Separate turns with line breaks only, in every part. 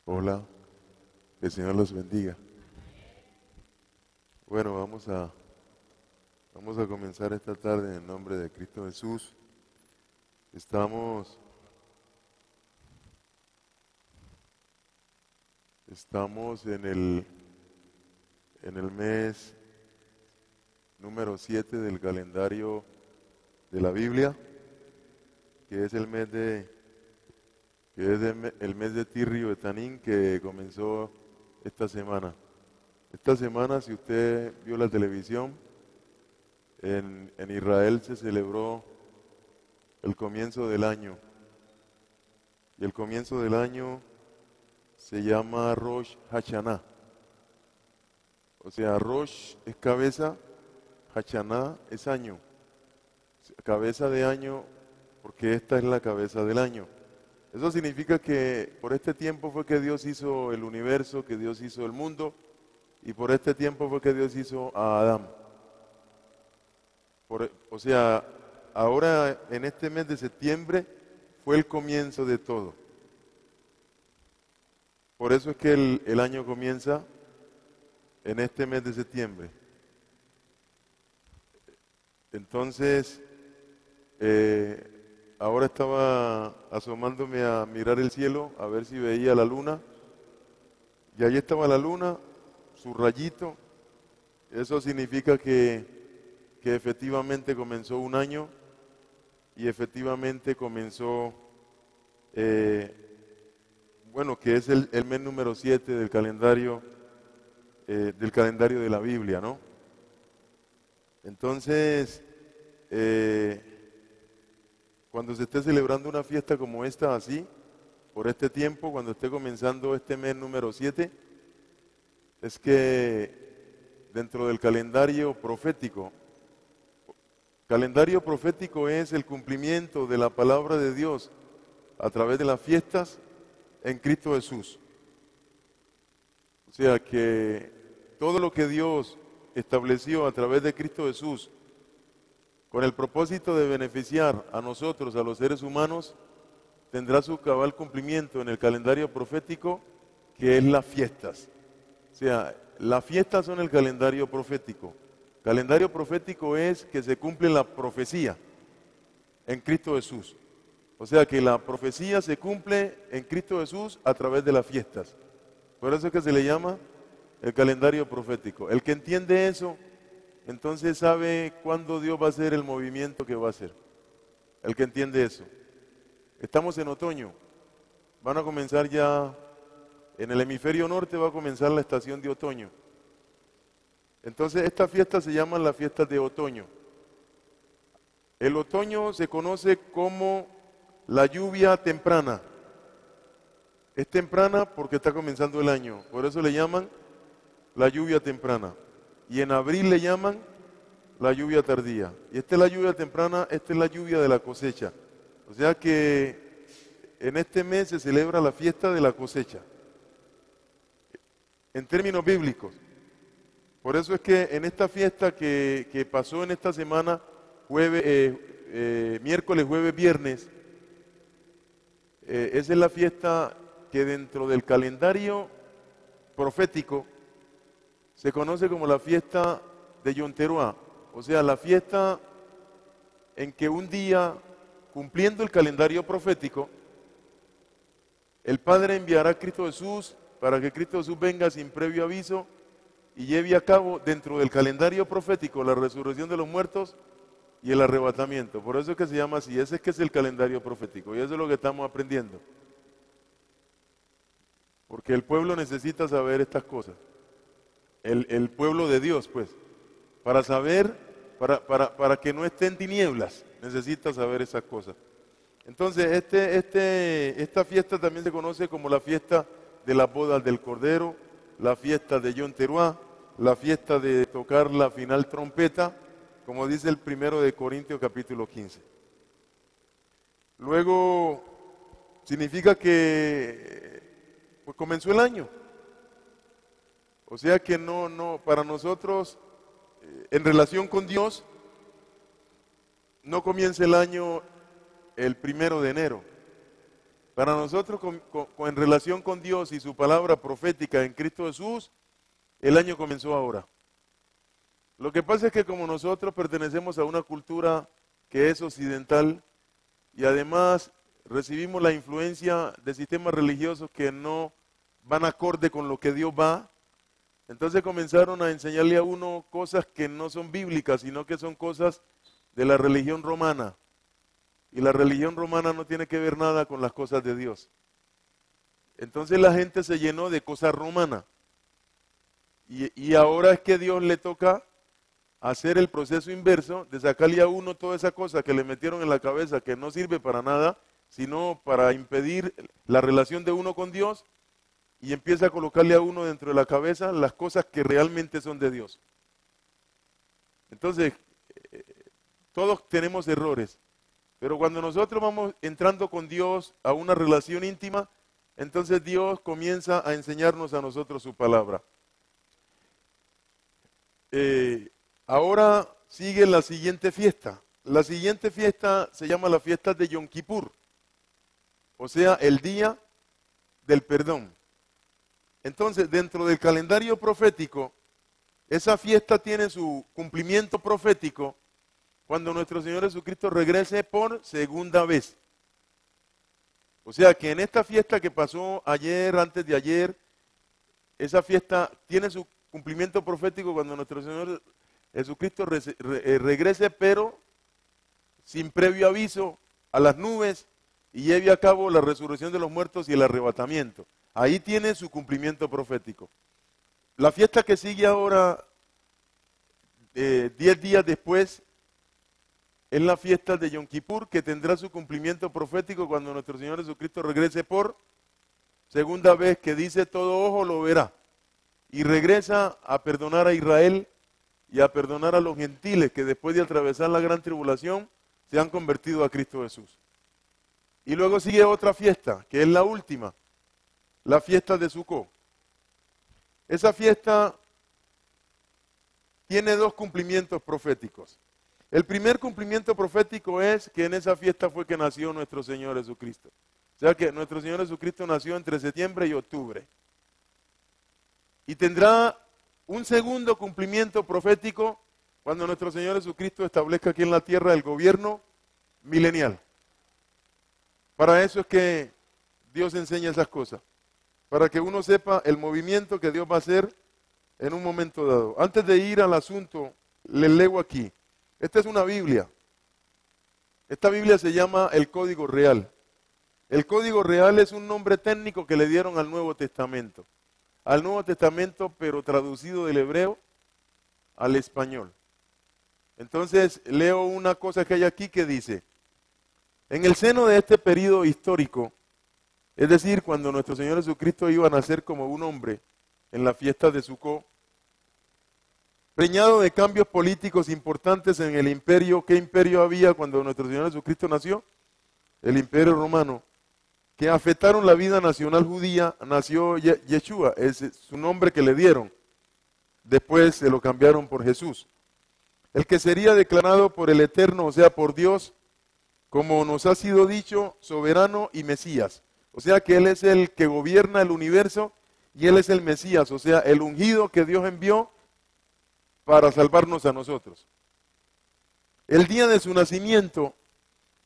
Hola, que el Señor los bendiga. Bueno, vamos a comenzar esta tarde en el nombre de Cristo Jesús. Estamos, estamos en el mes número 7 del calendario de la Biblia, que es el mes el mes de Tirri o Tanín, que comenzó esta semana. Esta semana, si usted vio la televisión, en Israel se celebró el comienzo del año. Y el comienzo del año se llama Rosh Hashanah. O sea, Rosh es cabeza, Hashanah es año. Cabeza de año, porque esta es la cabeza del año. Eso significa que por este tiempo fue que Dios hizo el universo, que Dios hizo el mundo, y por este tiempo fue que Dios hizo a Adán. O sea, ahora en este mes de septiembre fue el comienzo de todo. Por eso es que el año comienza en este mes de septiembre. Entonces, ahora estaba asomándome a mirar el cielo, a ver si veía la luna, y ahí estaba la luna, su rayito. Eso significa que efectivamente comenzó un año y efectivamente comenzó, que es el mes número 7 del calendario de la Biblia, ¿no? Entonces, cuando se esté celebrando una fiesta como esta, así, por este tiempo, cuando esté comenzando este mes número 7, es que dentro del calendario profético es el cumplimiento de la palabra de Dios a través de las fiestas en Cristo Jesús. O sea que todo lo que Dios estableció a través de Cristo Jesús con el propósito de beneficiar a nosotros, a los seres humanos, tendrá su cabal cumplimiento en el calendario profético, que es las fiestas. O sea, las fiestas son el calendario profético. Calendario profético es que se cumple la profecía en Cristo Jesús. O sea que la profecía se cumple en Cristo Jesús a través de las fiestas. Por eso es que se le llama el calendario profético. El que entiende eso, entonces sabe cuándo Dios va a hacer el movimiento que va a hacer. El que entiende eso. Estamos en otoño. Van a comenzar ya, en el hemisferio norte va a comenzar la estación de otoño. Entonces estas fiestas se llaman las fiestas de otoño. El otoño se conoce como la lluvia temprana. Es temprana porque está comenzando el año, por eso le llaman la lluvia temprana. Y en abril le llaman la lluvia tardía. Y esta es la lluvia temprana, esta es la lluvia de la cosecha. O sea que en este mes se celebra la fiesta de la cosecha. En términos bíblicos. Por eso es que en esta fiesta que pasó en esta semana, miércoles, jueves, viernes, esa es la fiesta que dentro del calendario profético se conoce como la fiesta de Yom Teruah, o sea, la fiesta en que un día, cumpliendo el calendario profético, el Padre enviará a Cristo Jesús para que Cristo Jesús venga sin previo aviso y lleve a cabo dentro del calendario profético la resurrección de los muertos y el arrebatamiento. Por eso es que se llama así, ese es que es el calendario profético y eso es lo que estamos aprendiendo. Porque el pueblo necesita saber estas cosas. El pueblo de Dios, pues, para saber, para que no esté en tinieblas, necesita saber esas cosas. Entonces, esta fiesta también se conoce como la fiesta de las bodas del Cordero, la fiesta de Yom Teruah, la fiesta de tocar la final trompeta, como dice el 1 de Corintios capítulo 15. Luego, significa que pues comenzó el año. O sea que para nosotros, en relación con Dios, no comienza el año el 1 de enero. Para nosotros, en relación con Dios y su palabra profética en Cristo Jesús, el año comenzó ahora. Lo que pasa es que como nosotros pertenecemos a una cultura que es occidental y además recibimos la influencia de sistemas religiosos que no van acorde con lo que Dios va, entonces comenzaron a enseñarle a uno cosas que no son bíblicas, sino que son cosas de la religión romana. Y la religión romana no tiene que ver nada con las cosas de Dios. Entonces la gente se llenó de cosas romanas. Y ahora es que Dios le toca hacer el proceso inverso de sacarle a uno toda esa cosa que le metieron en la cabeza que no sirve para nada, sino para impedir la relación de uno con Dios, y empieza a colocarle a uno dentro de la cabeza las cosas que realmente son de Dios. Entonces, todos tenemos errores, pero cuando nosotros vamos entrando con Dios a una relación íntima, entonces Dios comienza a enseñarnos a nosotros su palabra. Ahora sigue la siguiente fiesta. La siguiente fiesta se llama la fiesta de Yom Kippur, o sea, el día del perdón. Entonces, dentro del calendario profético, esa fiesta tiene su cumplimiento profético cuando nuestro Señor Jesucristo regrese por segunda vez. O sea, que en esta fiesta que pasó ayer, antes de ayer, esa fiesta tiene su cumplimiento profético cuando nuestro Señor Jesucristo regrese, pero sin previo aviso, a las nubes, y lleve a cabo la resurrección de los muertos y el arrebatamiento. Ahí tiene su cumplimiento profético. La fiesta que sigue ahora, 10 días después, es la fiesta de Yom Kippur, que tendrá su cumplimiento profético cuando nuestro Señor Jesucristo regrese por segunda vez, que dice todo ojo lo verá. Y regresa a perdonar a Israel y a perdonar a los gentiles que después de atravesar la gran tribulación se han convertido a Cristo Jesús. Y luego sigue otra fiesta, que es la última, la fiesta de Sukkot. Esa fiesta tiene dos cumplimientos proféticos. El primer cumplimiento profético es que en esa fiesta fue que nació nuestro Señor Jesucristo. O sea que nuestro Señor Jesucristo nació entre septiembre y octubre. Y tendrá un segundo cumplimiento profético cuando nuestro Señor Jesucristo establezca aquí en la tierra el gobierno milenial. Para eso es que Dios enseña esas cosas, para que uno sepa el movimiento que Dios va a hacer en un momento dado. Antes de ir al asunto, les leo aquí. Esta es una Biblia. Esta Biblia se llama el Código Real. El Código Real es un nombre técnico que le dieron al Nuevo Testamento. Al Nuevo Testamento, pero traducido del hebreo al español. Entonces, leo una cosa que hay aquí que dice: en el seno de este periodo histórico, es decir, cuando nuestro Señor Jesucristo iba a nacer como un hombre en la fiesta de Sukkot, preñado de cambios políticos importantes en el imperio. ¿Qué imperio había cuando nuestro Señor Jesucristo nació? El imperio romano, que afectaron la vida nacional judía. Nació Yeshua, es su nombre que le dieron. Después se lo cambiaron por Jesús. El que sería declarado por el Eterno, o sea, por Dios, como nos ha sido dicho, soberano y Mesías. O sea que Él es el que gobierna el universo y Él es el Mesías, o sea, el ungido que Dios envió para salvarnos a nosotros. El día de su nacimiento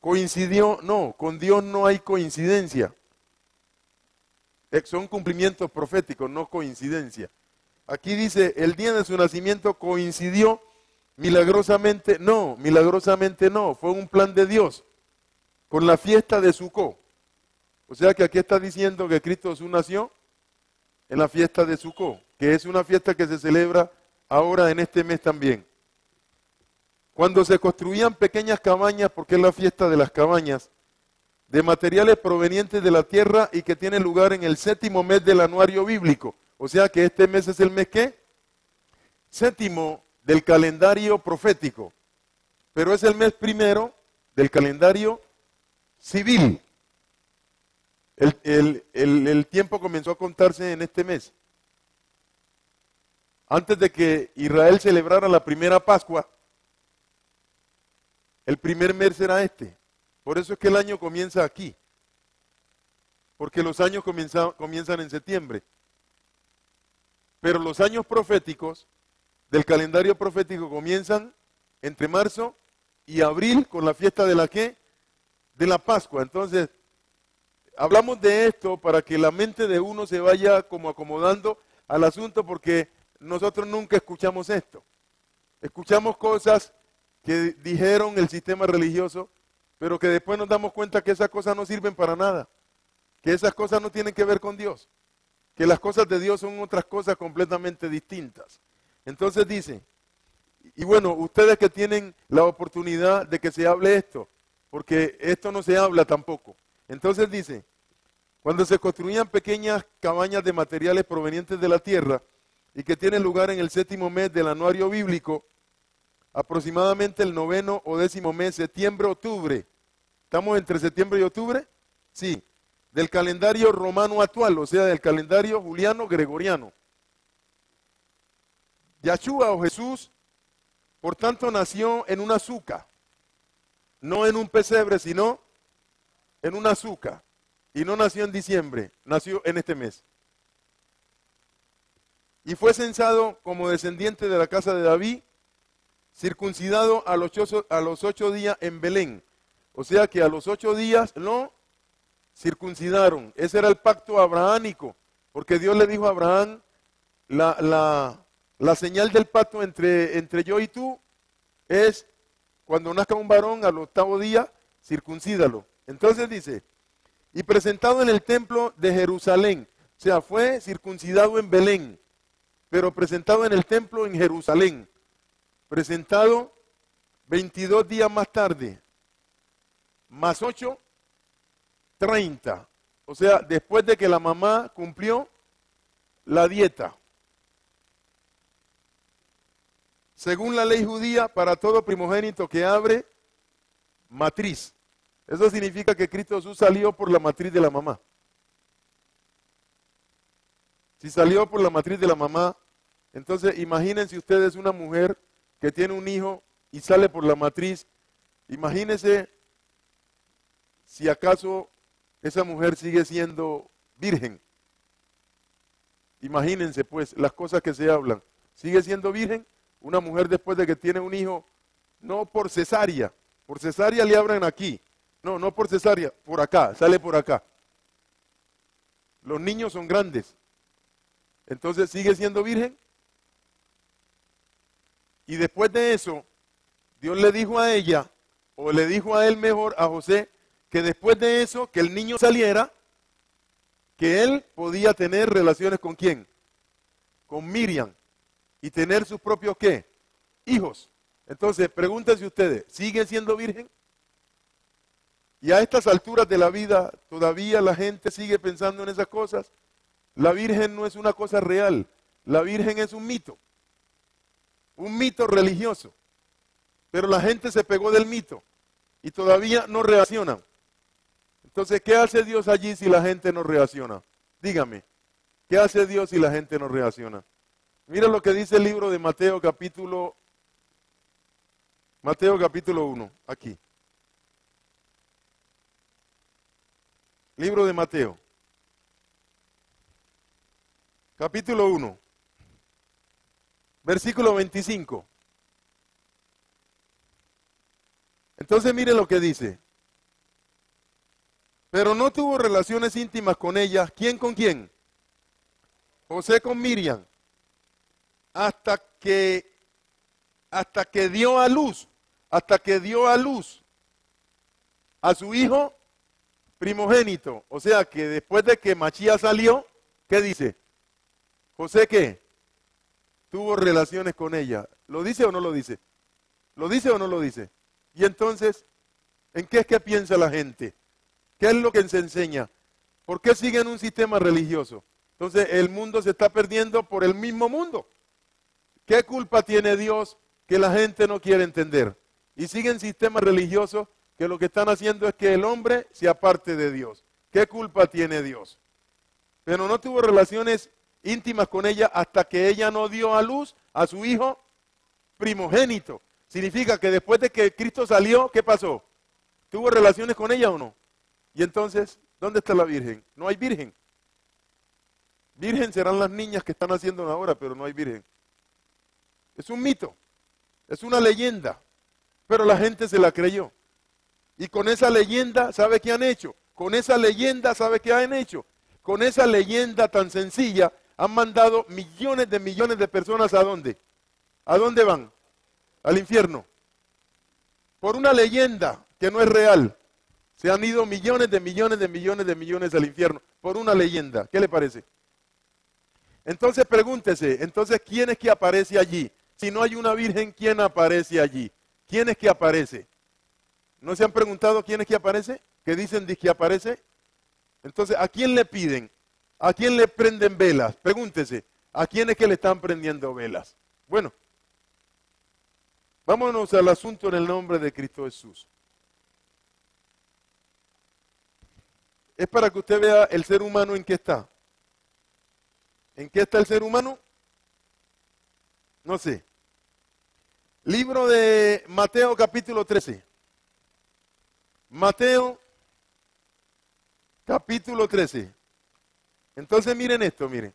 coincidió, no, con Dios no hay coincidencia. Son cumplimientos proféticos, no coincidencia. Aquí dice, el día de su nacimiento coincidió milagrosamente no, fue un plan de Dios con la fiesta de Sukkot. O sea que aquí está diciendo que Cristo Jesús nació en la fiesta de Sukkot, que es una fiesta que se celebra ahora en este mes también. Cuando se construían pequeñas cabañas, porque es la fiesta de las cabañas, de materiales provenientes de la tierra y que tiene lugar en el 7º mes del anuario bíblico. O sea que este mes es el mes ¿qué? 7º del calendario profético, pero es el mes primero del calendario civil. El tiempo comenzó a contarse en este mes. Antes de que Israel celebrara la primera Pascua, el primer mes será este. Por eso es que el año comienza aquí. porque los años comienzan en septiembre. Pero los años proféticos del calendario profético comienzan entre marzo y abril con la fiesta de la ¿qué? De la Pascua. Entonces, hablamos de esto para que la mente de uno se vaya como acomodando al asunto, porque nosotros nunca escuchamos esto. Escuchamos cosas que dijeron el sistema religioso, pero que después nos damos cuenta que esas cosas no sirven para nada, que esas cosas no tienen que ver con Dios, que las cosas de Dios son otras cosas completamente distintas. Entonces dice, y bueno, ustedes que tienen la oportunidad de que se hable esto, porque esto no se habla tampoco. Entonces dice, cuando se construían pequeñas cabañas de materiales provenientes de la tierra y que tienen lugar en el 7º mes del anuario bíblico, aproximadamente el 9º o 10º mes, septiembre-octubre. ¿Estamos entre septiembre y octubre? Sí. Del calendario romano actual, o sea, del calendario juliano-gregoriano. Yahshua o Jesús, por tanto, nació en una azúcar, no en un pesebre, sino en una azúcar. Y no nació en diciembre, nació en este mes. Y fue censado como descendiente de la casa de David, circuncidado a los 8 días en Belén. O sea que a los 8 días lo circuncidaron. Ese era el pacto abrahámico, porque Dios le dijo a Abraham, la señal del pacto entre yo y tú es cuando nazca un varón al 8º día, circuncídalo. Entonces dice, y presentado en el templo de Jerusalén, o sea, fue circuncidado en Belén, pero presentado en el templo en Jerusalén, presentado 22 días más tarde, más 8, 30. O sea, después de que la mamá cumplió la dieta. Según la ley judía, para todo primogénito que abre matriz. Eso significa que Cristo Jesús salió por la matriz de la mamá. Si salió por la matriz de la mamá, entonces imagínense ustedes una mujer que tiene un hijo y sale por la matriz. Imagínense si acaso esa mujer sigue siendo virgen. Imagínense pues las cosas que se hablan. ¿Sigue siendo virgen? Una mujer después de que tiene un hijo, no por cesárea le abren aquí. No por cesárea, por acá, sale por acá. Los niños son grandes. Entonces, ¿sigue siendo virgen? Y después de eso, Dios le dijo a ella, o le dijo a él mejor, a José, que después de eso, que el niño saliera, que él podía tener relaciones ¿con quién? Con Miriam. Y tener sus propios, ¿qué? Hijos. Entonces, pregúntense ustedes, ¿sigue siendo virgen? Y a estas alturas de la vida, todavía la gente sigue pensando en esas cosas. La Virgen no es una cosa real. La Virgen es un mito religioso. Pero la gente se pegó del mito y todavía no reacciona. Entonces, ¿qué hace Dios allí si la gente no reacciona? Dígame, ¿qué hace Dios si la gente no reacciona? Mira lo que dice el libro de Mateo capítulo 1, aquí. Libro de Mateo, capítulo 1, versículo 25. Entonces mire lo que dice. Pero no tuvo relaciones íntimas con ella. ¿Quién con quién? José con Miriam. Hasta que dio a luz a su hijo primogénito. O sea que después de que Machía salió, ¿qué dice? José, ¿qué? Tuvo relaciones con ella. ¿Lo dice o no lo dice? ¿Lo dice o no lo dice? Y entonces, ¿en qué es que piensa la gente? ¿Qué es lo que se enseña? ¿Por qué siguen un sistema religioso? Entonces, el mundo se está perdiendo por el mismo mundo. ¿Qué culpa tiene Dios que la gente no quiere entender? Y siguen sistemas religiosos que lo que están haciendo es que el hombre se aparte de Dios. ¿Qué culpa tiene Dios? Pero no tuvo relaciones íntimas con ella hasta que ella no dio a luz a su hijo primogénito. Significa que después de que Cristo salió, ¿qué pasó? ¿Tuvo relaciones con ella o no? Y entonces, ¿Dónde está la virgen? No hay virgen. Virgen serán las niñas que están haciendo ahora, pero no hay virgen. Es un mito, es una leyenda, pero la gente se la creyó. Y con esa leyenda, ¿sabe qué han hecho? Con esa leyenda, ¿sabe qué han hecho? Con esa leyenda tan sencilla, han mandado millones de personas ¿a dónde? ¿A dónde van? Al infierno. Por una leyenda que no es real. Se han ido millones al infierno por una leyenda. ¿Qué le parece? Entonces pregúntese, entonces ¿quién es que aparece allí? Si no hay una virgen, ¿quién aparece allí? ¿Quién es que aparece? ¿No se han preguntado quién es que aparece? ¿Qué dicen de que aparece? Entonces, ¿a quién le piden? ¿A quién le prenden velas? Pregúntese, ¿a quién es que le están prendiendo velas? Bueno, vámonos al asunto en el nombre de Cristo Jesús. Es para que usted vea el ser humano en qué está. ¿En qué está el ser humano? No sé. Libro de Mateo capítulo 13. Mateo capítulo 13. Entonces miren esto, miren.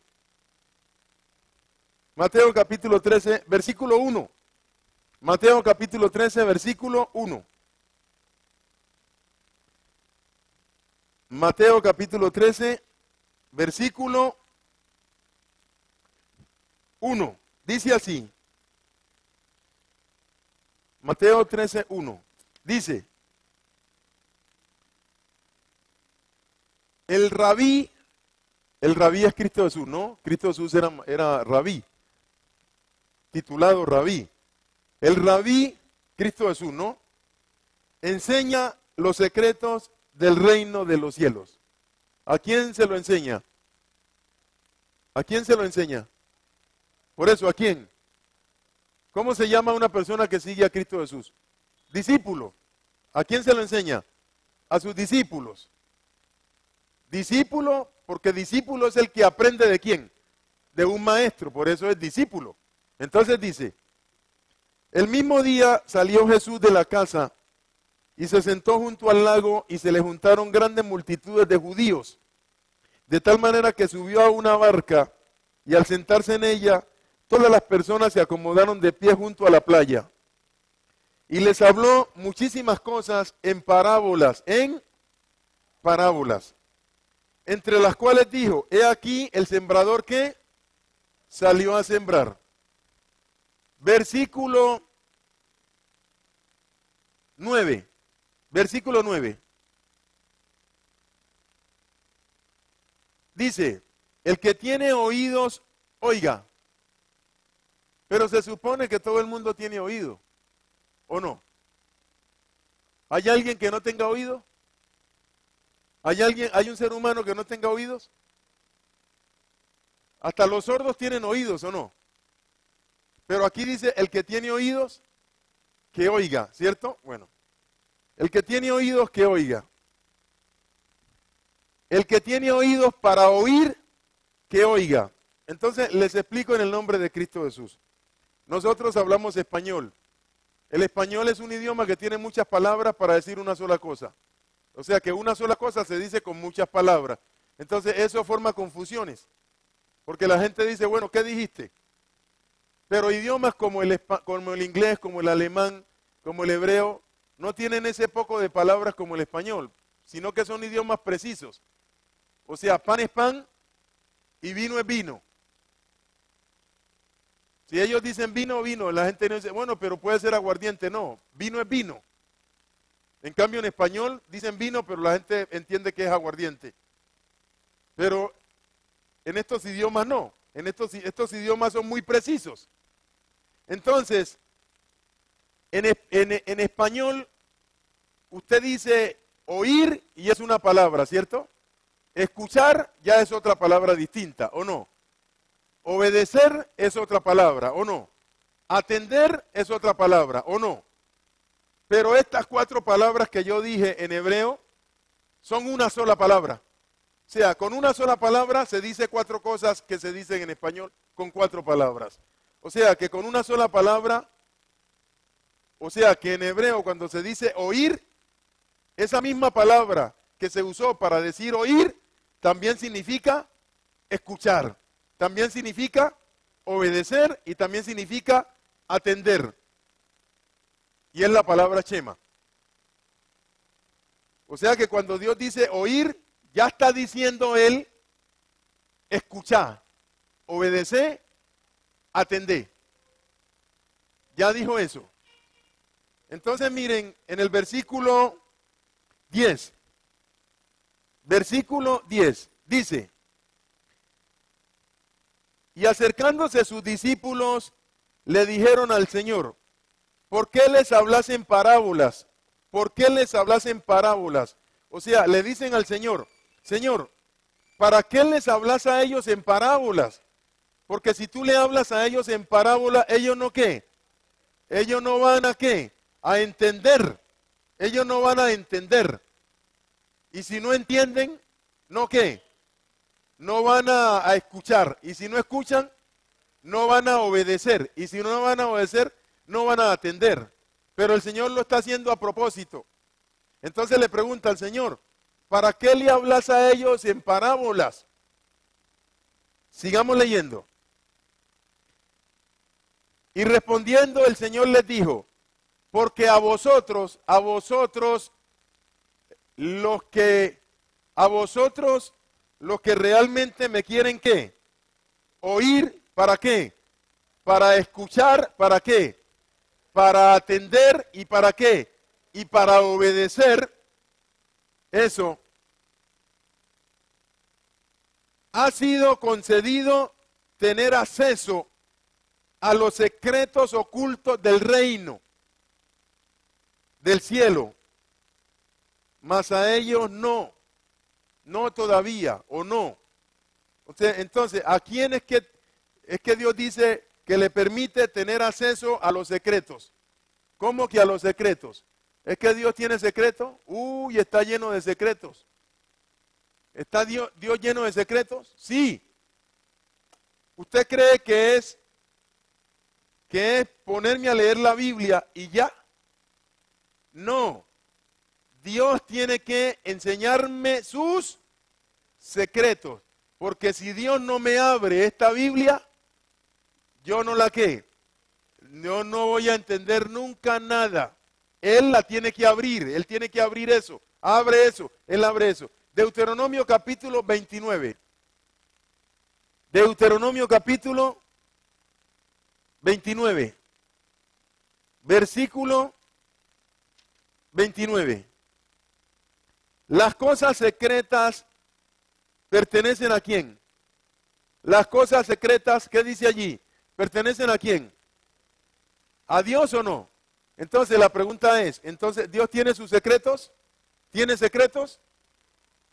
Mateo capítulo 13, versículo 1. Mateo capítulo 13, versículo 1. Mateo capítulo 13, versículo 1. Dice así. Mateo 13, 1. Dice, el rabí es Cristo Jesús, ¿no? Cristo Jesús era rabí, titulado rabí. El rabí, Cristo Jesús, ¿no? Enseña los secretos del reino de los cielos. ¿A quién se lo enseña? ¿A quién se lo enseña? Por eso, ¿a quién? ¿Cómo se llama una persona que sigue a Cristo Jesús? Discípulo. ¿A quién se lo enseña? A sus discípulos. Discípulo, porque discípulo es el que aprende ¿de quién? De un maestro, por eso es discípulo. Entonces dice, el mismo día salió Jesús de la casa y se sentó junto al lago y se le juntaron grandes multitudes de judíos, de tal manera que subió a una barca y al sentarse en ella, todas las personas se acomodaron de pie junto a la playa. Y les habló muchísimas cosas en parábolas, entre las cuales dijo, he aquí el sembrador que salió a sembrar. Versículo 9. Versículo 9. Dice, el que tiene oídos, oiga. Pero se supone que todo el mundo tiene oído, ¿o no? ¿Hay alguien que no tenga oído? ¿Hay un ser humano que no tenga oídos? Hasta los sordos tienen oídos, ¿o no? Pero aquí dice, el que tiene oídos, que oiga, ¿cierto? Bueno, el que tiene oídos, que oiga. El que tiene oídos para oír, que oiga. Entonces, les explico en el nombre de Cristo Jesús. Nosotros hablamos español. El español es un idioma que tiene muchas palabras para decir una sola cosa. O sea que una sola cosa se dice con muchas palabras. Entonces eso forma confusiones. Porque la gente dice, bueno, ¿qué dijiste? Pero idiomas como el inglés, como el alemán, como el hebreo, no tienen ese poco de palabras como el español, sino que son idiomas precisos. O sea, pan es pan y vino es vino. Si ellos dicen vino, vino, la gente no dice, bueno, pero puede ser aguardiente. No, vino es vino. En cambio, en español dicen vino, pero la gente entiende que es aguardiente. Pero en estos idiomas no. Estos idiomas son muy precisos. Entonces, en español, usted dice oír y es una palabra, ¿cierto? Escuchar ya es otra palabra distinta, ¿o no? Obedecer es otra palabra, ¿o no? Atender es otra palabra, ¿o no? Pero estas 4 palabras que yo dije en hebreo son una sola palabra. O sea, con una sola palabra se dice 4 cosas que se dicen en español con 4 palabras. O sea, que con una sola palabra, o sea, que en hebreo cuando se dice oír, esa misma palabra que se usó para decir oír también significa escuchar, también significa obedecer y también significa atender. Y es la palabra shema. O sea que cuando Dios dice oír, ya está diciendo Él escuchar, obedecer, atender. Ya dijo eso. Entonces miren, en el versículo 10, dice, y acercándose sus discípulos, le dijeron al Señor, ¿por qué les hablas en parábolas? ¿Por qué les hablas en parábolas? O sea, le dicen al Señor, Señor, ¿para qué les hablas a ellos en parábolas? Porque si tú le hablas a ellos en parábola, ellos no qué. Ellos no van a qué. A entender. Ellos no van a entender. Y si no entienden, ¿no qué? No van a escuchar. Y si no escuchan, no van a obedecer. Y si no van a obedecer, no van a atender. Pero el Señor lo está haciendo a propósito. Entonces le pregunta al Señor, ¿para qué le hablas a ellos en parábolas? Sigamos leyendo. Y respondiendo el Señor les dijo, porque a vosotros los que realmente me quieren ¿qué? Oír, ¿para qué? Para escuchar, ¿para qué? Para atender y ¿para qué? Y para obedecer. Eso ha sido concedido tener acceso a los secretos ocultos del reino, del cielo, mas a ellos no todavía, o no. O sea, entonces, ¿a quién es que Dios dice que le permite tener acceso a los secretos? ¿Cómo que a los secretos? ¿Es que Dios tiene secretos? Uy, está lleno de secretos. ¿Está Dios lleno de secretos? Sí. ¿Usted cree que es ponerme a leer la Biblia y ya? No. Dios tiene que enseñarme sus secretos. Porque si Dios no me abre esta Biblia, yo no la qué. Yo no voy a entender nunca nada. Él la tiene que abrir. Él tiene que abrir eso. Abre eso. Él abre eso. Deuteronomio capítulo 29. Deuteronomio capítulo 29. Versículo 29. Las cosas secretas pertenecen ¿a quién? Las cosas secretas, ¿qué dice allí? ¿Pertenecen a quién? ¿A Dios o no? Entonces la pregunta es, entonces, ¿Dios tiene sus secretos? ¿Tiene secretos?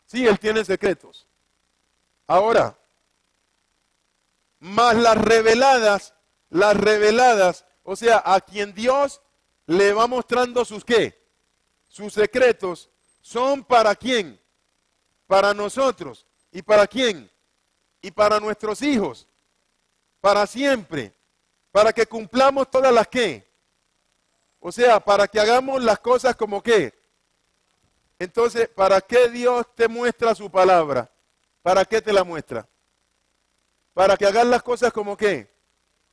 Sí, Él tiene secretos. Ahora, más las reveladas, o sea, a quien Dios le va mostrando sus ¿qué? Sus secretos, son ¿para quién? Para nosotros. ¿Y para quién? Y para nuestros hijos. Para siempre. Para que cumplamos todas las ¿qué? O sea, para que hagamos las cosas como ¿qué? Entonces, ¿para qué Dios te muestra su palabra? ¿Para qué te la muestra? Para que hagas las cosas como ¿qué?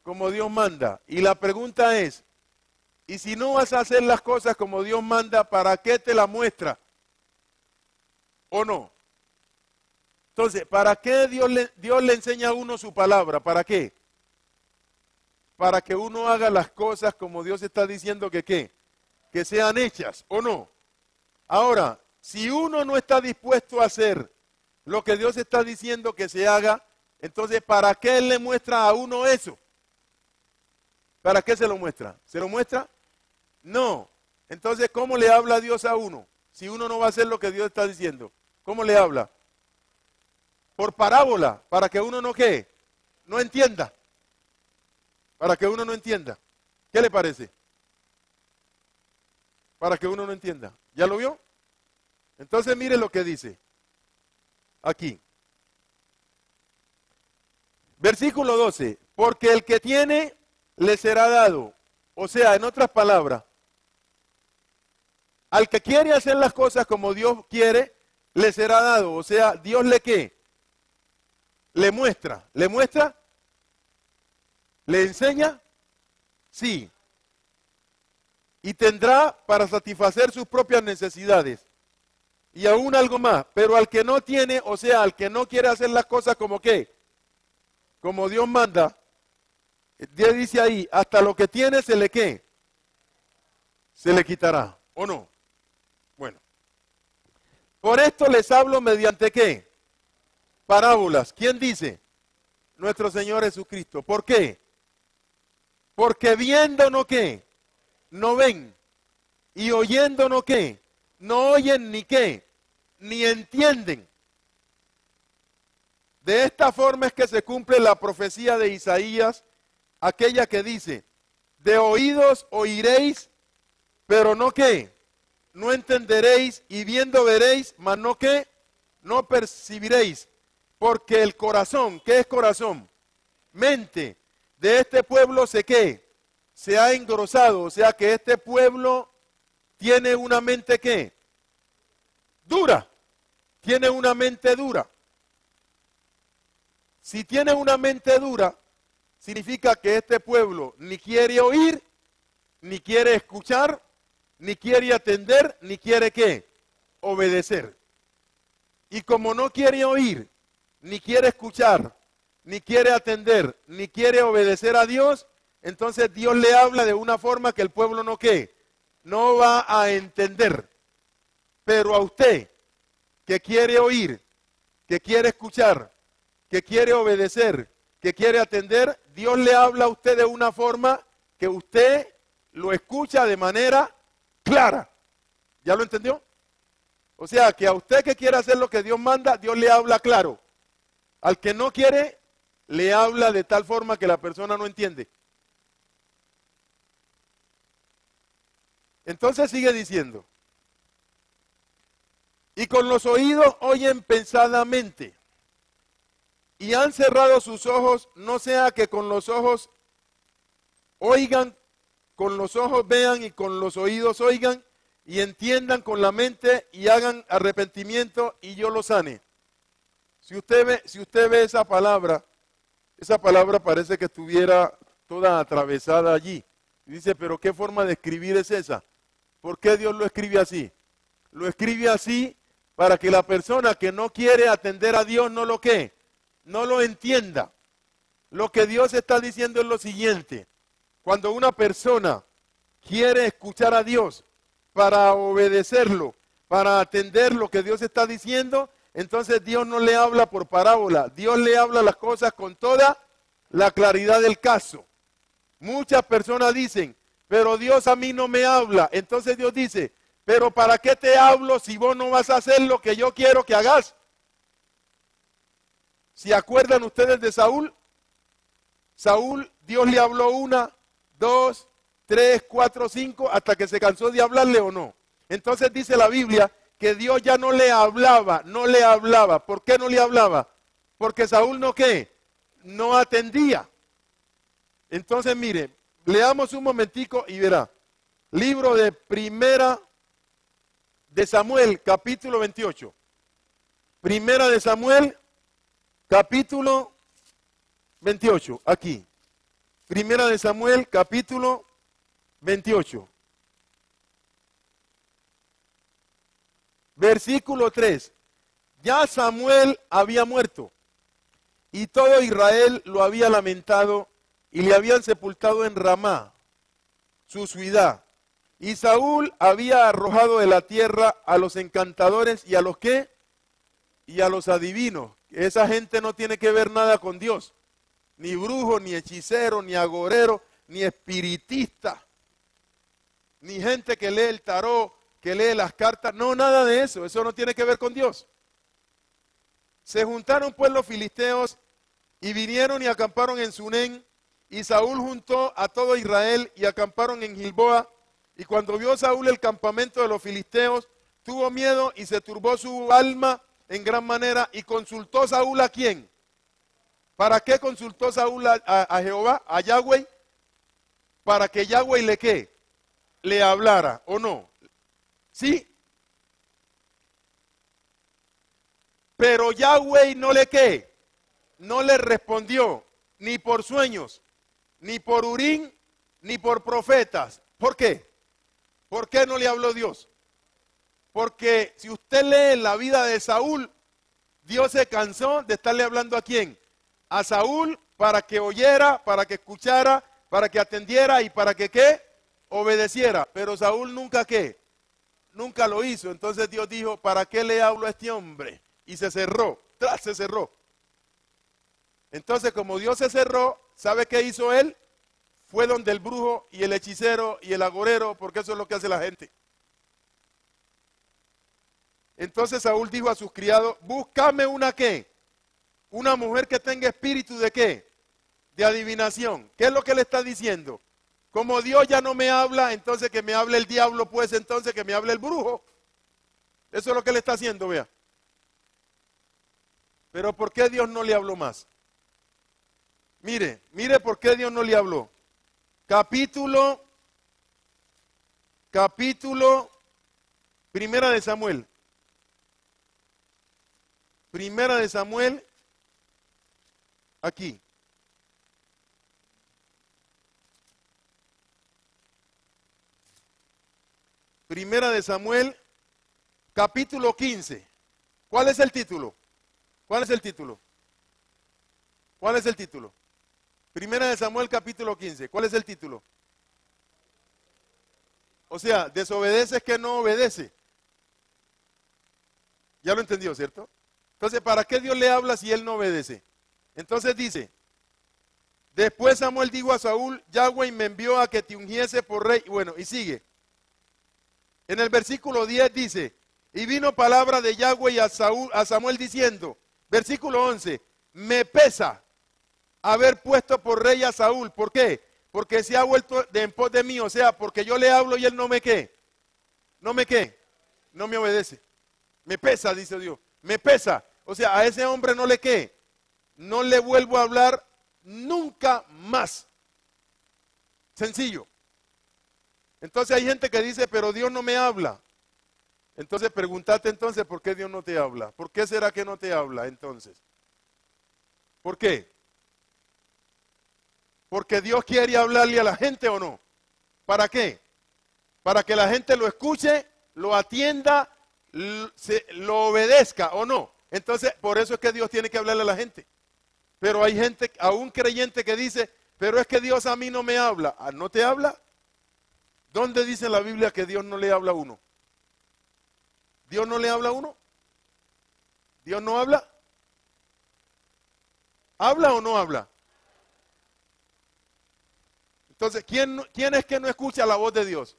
Como Dios manda. Y la pregunta es, ¿y si no vas a hacer las cosas como Dios manda, para qué te la muestra? ¿O no? Entonces, ¿para qué Dios le enseña a uno su palabra? ¿Para qué? Para que uno haga las cosas como Dios está diciendo que ¿qué? Que sean hechas, ¿o no? Ahora, si uno no está dispuesto a hacer lo que Dios está diciendo que se haga, entonces, ¿para qué Él le muestra a uno eso? ¿Para qué se lo muestra? ¿Se lo muestra? No. Entonces, ¿cómo le habla Dios a uno? Si uno no va a hacer lo que Dios está diciendo. ¿Cómo le habla? Por parábola, para que uno no ¿qué? No entienda. Para que uno no entienda. ¿Qué le parece? Para que uno no entienda. ¿Ya lo vio? Entonces mire lo que dice. Aquí. Versículo 12. Porque el que tiene, le será dado. O sea, en otras palabras, al que quiere hacer las cosas como Dios quiere, le será dado. O sea, Dios le qué? Le muestra. ¿Le muestra? ¿Le enseña? Sí. Y tendrá para satisfacer sus propias necesidades. Y aún algo más. Pero al que no tiene, o sea, al que no quiere hacer las cosas como qué, como Dios manda, Dios dice ahí, hasta lo que tiene se le qué, se le quitará, ¿o no? Bueno. Por esto les hablo mediante qué, parábolas. ¿Quién dice? Nuestro Señor Jesucristo. ¿Por qué? Porque viendo no qué, no ven, y oyendo no qué, no oyen ni qué, ni entienden. De esta forma es que se cumple la profecía de Isaías, aquella que dice, de oídos oiréis, pero no qué, no entenderéis, y viendo veréis, mas no qué, no percibiréis, porque el corazón, ¿qué es corazón? Mente de este pueblo se qué, se ha engrosado, o sea que este pueblo tiene una mente qué, dura, tiene una mente dura. Si tiene una mente dura, significa que este pueblo ni quiere oír, ni quiere escuchar, ni quiere atender, ni quiere qué, obedecer. Y como no quiere oír, ni quiere escuchar, ni quiere atender, ni quiere obedecer a Dios, entonces Dios le habla de una forma que el pueblo no qué, no va a entender. Pero a usted, que quiere oír, que quiere escuchar, que quiere obedecer, que quiere atender, Dios le habla a usted de una forma que usted lo escucha de manera clara. ¿Ya lo entendió? O sea, que a usted que quiere hacer lo que Dios manda, Dios le habla claro. Al que no quiere, le habla de tal forma que la persona no entiende. Entonces sigue diciendo, y con los oídos oyen pensadamente, y han cerrado sus ojos, no sea que con los ojos oigan, con los ojos vean y con los oídos oigan, y entiendan con la mente y hagan arrepentimiento y yo los sane. Si usted ve esa palabra parece que estuviera toda atravesada allí. Y dice, pero ¿qué forma de escribir es esa? ¿Por qué Dios lo escribe así? Lo escribe así para que la persona que no quiere atender a Dios no lo que, no lo entienda. Lo que Dios está diciendo es lo siguiente. Cuando una persona quiere escuchar a Dios para obedecerlo, para atender lo que Dios está diciendo, entonces Dios no le habla por parábola. Dios le habla las cosas con toda la claridad del caso. Muchas personas dicen, pero Dios a mí no me habla. Entonces Dios dice, pero ¿para qué te hablo si vos no vas a hacer lo que yo quiero que hagas? ¿Se acuerdan ustedes de Saúl? Saúl, Dios le habló 1, 2, 3, 4, 5, hasta que se cansó de hablarle o no. Entonces dice la Biblia que Dios ya no le hablaba, no le hablaba. ¿Por qué no le hablaba? Porque Saúl no qué, no atendía. Entonces mire, leamos un momentico y verá. Libro de Primera de Samuel, capítulo 28. Primera de Samuel, capítulo 28, aquí. Primera de Samuel, capítulo 28. Versículo 3. Ya Samuel había muerto, y todo Israel lo había lamentado, y le habían sepultado en Ramá, su ciudad. Y Saúl había arrojado de la tierra a los encantadores y a los ¿qué? Y a los adivinos. Esa gente no tiene que ver nada con Dios. Ni brujo, ni hechicero, ni agorero, ni espiritista. Ni gente que lee el tarot, que lee las cartas. No, nada de eso. Eso no tiene que ver con Dios. Se juntaron pues los filisteos y vinieron y acamparon en Sunén. Y Saúl juntó a todo Israel y acamparon en Gilboa. Y cuando vio Saúl el campamento de los filisteos, tuvo miedo y se turbó su alma en gran manera. Y consultó Saúl ¿a quién? ¿Para qué consultó Saúl a Jehová, a Yahweh? Para que Yahweh le ¿qué? Le hablara, ¿o no? ¿Sí? Pero Yahweh no le ¿qué? No le respondió, ni por sueños, ni por Urim, ni por profetas. ¿Por qué? ¿Por qué no le habló Dios? Porque si usted lee la vida de Saúl, Dios se cansó de estarle hablando ¿a quién? A Saúl para que oyera, para que escuchara, para que atendiera y para que ¿qué? Obedeciera. Pero Saúl nunca ¿qué? Nunca lo hizo. Entonces Dios dijo, ¿para qué le hablo a este hombre? Y se cerró, se cerró. Entonces como Dios se cerró, ¿sabe qué hizo él? Fue donde el brujo y el hechicero y el agorero, porque eso es lo que hace la gente. Entonces Saúl dijo a sus criados, búscame una ¿qué? Una mujer que tenga espíritu de ¿qué? De adivinación. ¿Qué es lo que le está diciendo? Como Dios ya no me habla, entonces que me hable el diablo, pues entonces que me hable el brujo. Eso es lo que le está haciendo, vea. Pero ¿por qué Dios no le habló más? Mire por qué Dios no le habló. Capítulo, Primera de Samuel. Primera de Samuel, aquí. Primera de Samuel, capítulo 15. ¿Cuál es el título? ¿Cuál es el título? ¿Cuál es el título? Primera de Samuel, capítulo 15. ¿Cuál es el título? O sea, desobedece es que no obedece. Ya lo entendió, ¿cierto? Entonces, ¿para qué Dios le habla si él no obedece? Entonces dice, después Samuel dijo a Saúl, Yahweh me envió a que te ungiese por rey. Bueno, y sigue. En el versículo 10 dice, y vino palabra de Yahweh a Samuel diciendo, versículo 11, me pesa haber puesto por rey a Saúl. ¿Por qué? Porque se ha vuelto en pos de mí, o sea, porque yo le hablo y él no me ¿qué? No me ¿qué? No me obedece. Me pesa, dice Dios, me pesa. O sea, a ese hombre no le ¿qué? No le vuelvo a hablar nunca más. Sencillo. Entonces hay gente que dice, pero Dios no me habla. Entonces pregúntate entonces, ¿por qué Dios no te habla? ¿Por qué será que no te habla entonces? ¿Por qué? ¿Porque Dios quiere hablarle a la gente o no? ¿Para qué? Para que la gente lo escuche, lo atienda, lo obedezca o no. Entonces, por eso es que Dios tiene que hablarle a la gente. Pero hay gente, aún creyente, que dice, pero es que Dios a mí no me habla. ¿No te habla? ¿Dónde dice en la Biblia que Dios no le habla a uno? ¿Dios no le habla a uno? ¿Dios no habla? ¿Habla o no habla? Entonces, ¿quién es que no escucha la voz de Dios?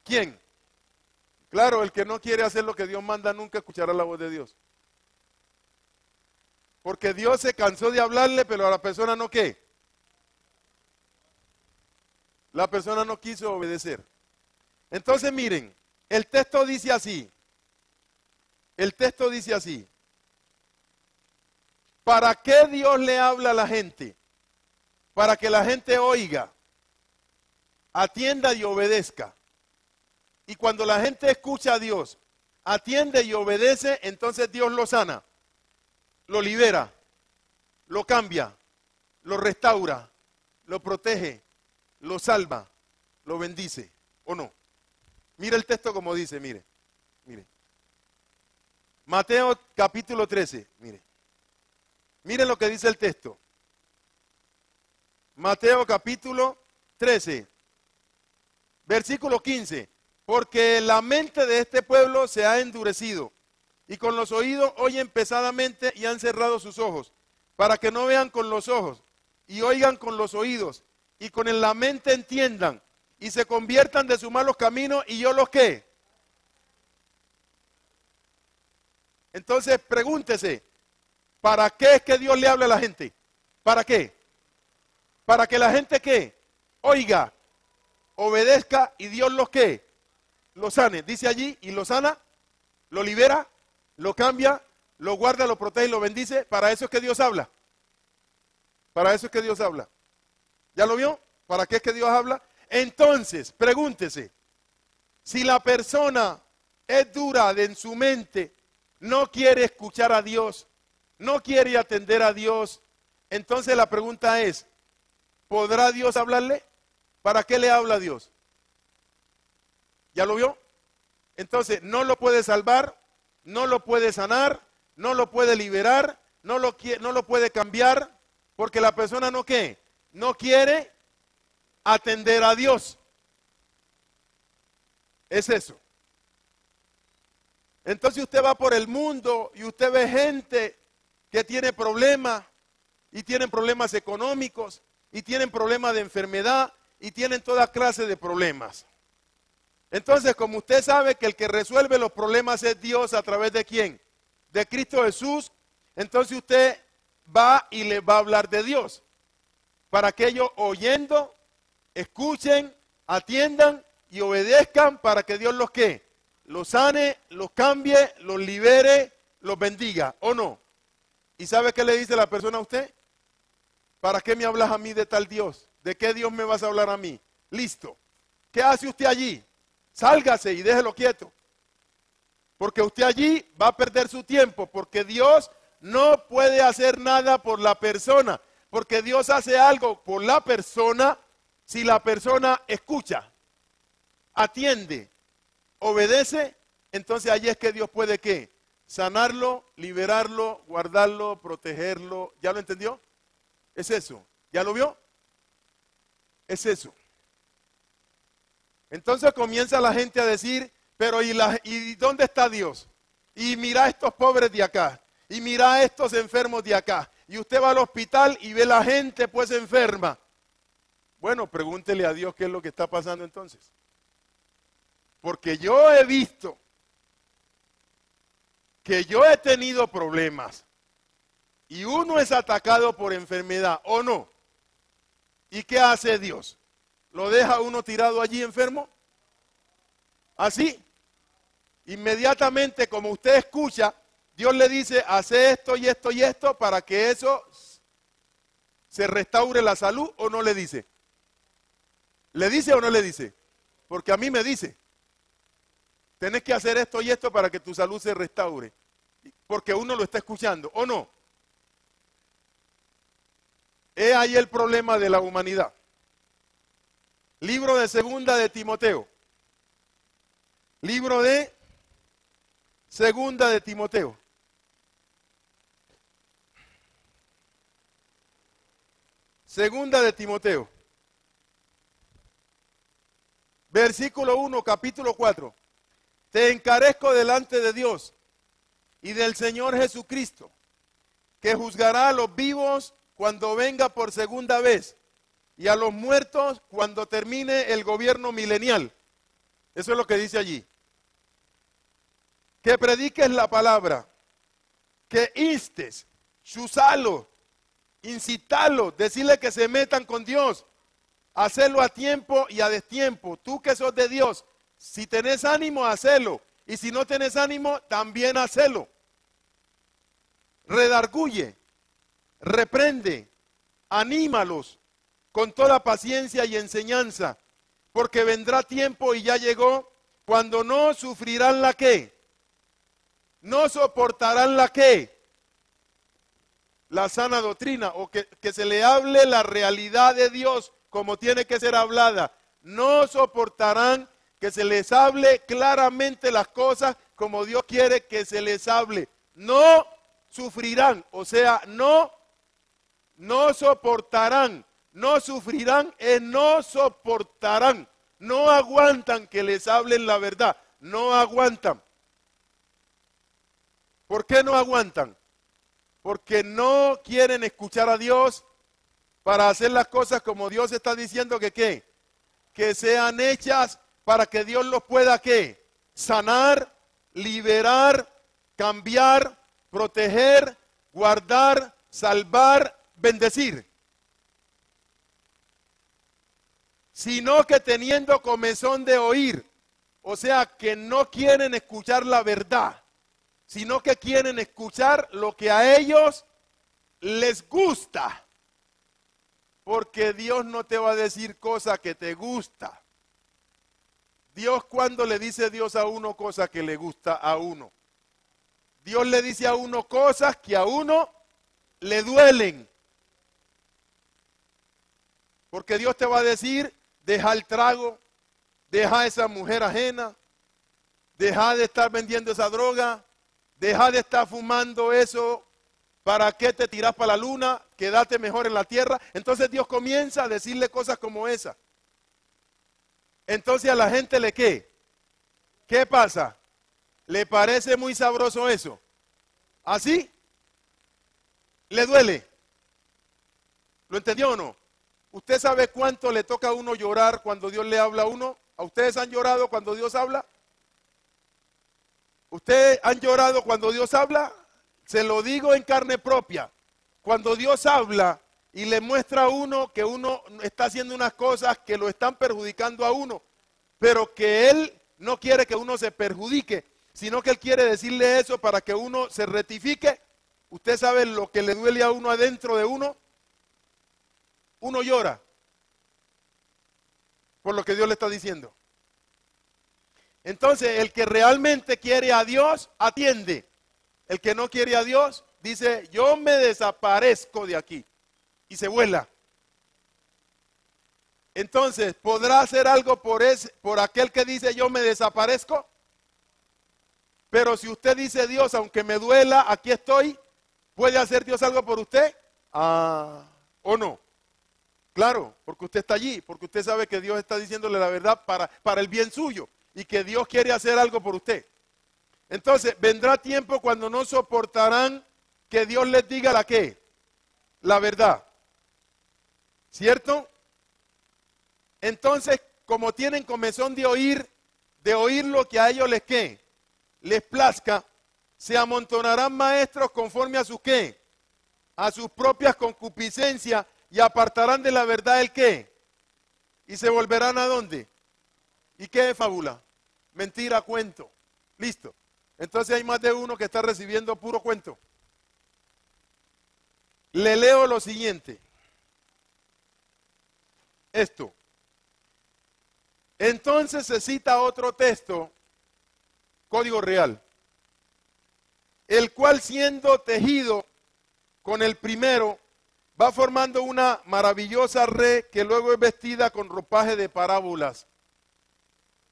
¿Quién? Claro, el que no quiere hacer lo que Dios manda nunca escuchará la voz de Dios. Porque Dios se cansó de hablarle, pero a la persona no ¿qué? La persona no quiso obedecer. Entonces miren, el texto dice así. El texto dice así. ¿Para qué Dios le habla a la gente? Para que la gente oiga, atienda y obedezca. Y cuando la gente escucha a Dios, atiende y obedece, entonces Dios lo sana, lo libera, lo cambia, lo restaura, lo protege, lo salva, lo bendice, ¿o no? Mire el texto como dice, mire. Mateo capítulo 13, mire. Miren lo que dice el texto. Mateo capítulo 13, versículo 15. Porque la mente de este pueblo se ha endurecido, y con los oídos oyen pesadamente y han cerrado sus ojos, para que no vean con los ojos, y oigan con los oídos, y con la mente entiendan, y se conviertan de sus malos caminos, y yo los ¿qué? Entonces pregúntese, ¿para qué es que Dios le habla a la gente? ¿Para qué? Para que la gente ¿qué? Oiga, obedezca y Dios los ¿qué? Lo sane. Dice allí, y lo sana, lo libera, lo cambia, lo guarda, lo protege y lo bendice. Para eso es que Dios habla. Para eso es que Dios habla. ¿Ya lo vio? ¿Para qué es que Dios habla? Entonces, pregúntese, si la persona es dura en su mente,
no quiere escuchar a Dios, no quiere atender a Dios, entonces la pregunta es, ¿podrá Dios hablarle? ¿Para qué le habla a Dios? ¿Ya lo vio? Entonces, no lo puede salvar, no lo puede sanar, no lo puede liberar, no lo puede cambiar, porque la persona no ¿qué? No quiere atender a Dios. Es eso. Entonces usted va por el mundo y usted ve gente que tiene problemas, y tienen problemas económicos, y tienen problemas de enfermedad, y tienen toda clase de problemas. Entonces, como usted sabe que el que resuelve los problemas es Dios, ¿a través de quién? De Cristo Jesús. Entonces usted va y le va a hablar de Dios, para que ellos oyendo, escuchen, atiendan y obedezcan, para que Dios los ¿qué? Los sane, los cambie, los libere, los bendiga, ¿o no? ¿Y sabe qué le dice la persona a usted? ¿Para qué me hablas a mí de tal Dios? ¿De qué Dios me vas a hablar a mí? Listo. ¿Qué hace usted allí? Sálgase y déjelo quieto. Porque usted allí va a perder su tiempo, porque Dios no puede hacer nada por la persona, porque Dios hace algo por la persona si la persona escucha, atiende, obedece. Entonces allí es que Dios puede ¿qué? Sanarlo, liberarlo, guardarlo, protegerlo. ¿Ya lo entendió? Es eso. ¿Ya lo vio? Es eso. Entonces comienza la gente a decir, pero ¿y dónde está Dios? Y mira a estos pobres de acá, y mira a estos enfermos de acá. Y usted va al hospital y ve la gente pues enferma. Bueno, pregúntele a Dios qué es lo que está pasando entonces. Porque yo he visto que yo he tenido problemas y uno es atacado por enfermedad, ¿o no? ¿Y qué hace Dios? ¿Lo deja uno tirado allí enfermo? Así. Inmediatamente, como usted escucha, Dios le dice, hace esto y esto y esto para que eso se restaure la salud, ¿o no le dice? ¿Le dice o no le dice? Porque a mí me dice, tenés que hacer esto y esto para que tu salud se restaure. Porque uno lo está escuchando, ¿o no? He ahí el problema de la humanidad. Libro de Segunda de Timoteo. Libro de Segunda de Timoteo. Segunda de Timoteo. Versículo 1, capítulo 4. Te encarezco delante de Dios y del Señor Jesucristo, que juzgará a los vivos cuando venga por segunda vez, y a los muertos cuando termine el gobierno milenial. Eso es lo que dice allí. Que prediques la palabra, que instes, chuzalo, incitalo, decirle que se metan con Dios, hacerlo a tiempo y a destiempo. Tú que sos de Dios, si tenés ánimo, hacelo, y si no tenés ánimo, también hacelo. Redarguye, reprende, anímalos con toda paciencia y enseñanza, porque vendrá tiempo y ya llegó cuando no sufrirán la ¿qué? No soportarán la ¿qué? La sana doctrina, o que se le hable la realidad de Dios como tiene que ser hablada. No soportarán que se les hable claramente las cosas como Dios quiere que se les hable. No sufrirán, o sea, no soportarán. No sufrirán, no soportarán. No aguantan que les hablen la verdad. No aguantan. ¿Por qué no aguantan? Porque no quieren escuchar a Dios para hacer las cosas como Dios está diciendo que ¿qué? Que sean hechas para que Dios los pueda ¿qué? Sanar, liberar, cambiar, proteger, guardar, salvar, bendecir. Sino que teniendo comezón de oír, o sea que no quieren escuchar la verdad, sino que quieren escuchar lo que a ellos les gusta. Porque Dios no te va a decir cosa que te gusta. Dios, cuando le dice Dios a uno cosa que le gusta a uno. Dios le dice a uno cosas que a uno le duelen. Porque Dios te va a decir, deja el trago, deja a esa mujer ajena, deja de estar vendiendo esa droga, deja de estar fumando eso, ¿para qué te tiras para la luna? Quédate mejor en la tierra. Entonces Dios comienza a decirle cosas como esa. Entonces a la gente le ¿qué? ¿Qué pasa? ¿Le parece muy sabroso eso? ¿Así? ¿Le duele? ¿Lo entendió o no? ¿Usted sabe cuánto le toca a uno llorar cuando Dios le habla a uno? ¿A ustedes han llorado cuando Dios habla? ¿Ustedes han llorado cuando Dios habla? Se lo digo en carne propia. Cuando Dios habla y le muestra a uno que uno está haciendo unas cosas que lo están perjudicando a uno, pero que Él no quiere que uno se perjudique, sino que Él quiere decirle eso para que uno se rectifique. ¿Usted sabe lo que le duele a uno adentro de uno? Uno llora por lo que Dios le está diciendo. Entonces, el que realmente quiere a Dios, atiende. El que no quiere a Dios, dice, yo me desaparezco de aquí. Y se vuela. Entonces, ¿podrá hacer algo por aquel que dice, yo me desaparezco? Pero si usted dice, Dios, aunque me duela, aquí estoy, ¿puede hacer Dios algo por usted? ¿O no? Claro, porque usted está allí, porque usted sabe que Dios está diciéndole la verdad para el bien suyo y que Dios quiere hacer algo por usted. Entonces, vendrá tiempo cuando no soportarán que Dios les diga la qué, la verdad. ¿Cierto? Entonces, como tienen comezón de oír lo que a ellos les qué, les plazca, se amontonarán maestros conforme a sus qué, a sus propias concupiscencias, y apartarán de la verdad el qué, y se volverán ¿a dónde? ¿Y qué es fábula? Mentira, cuento. Listo. Entonces hay más de uno que está recibiendo puro cuento. Le leo lo siguiente. Esto. Entonces se cita otro texto, Código Real, el cual siendo tejido con el primero, va formando una maravillosa red que luego es vestida con ropaje de parábolas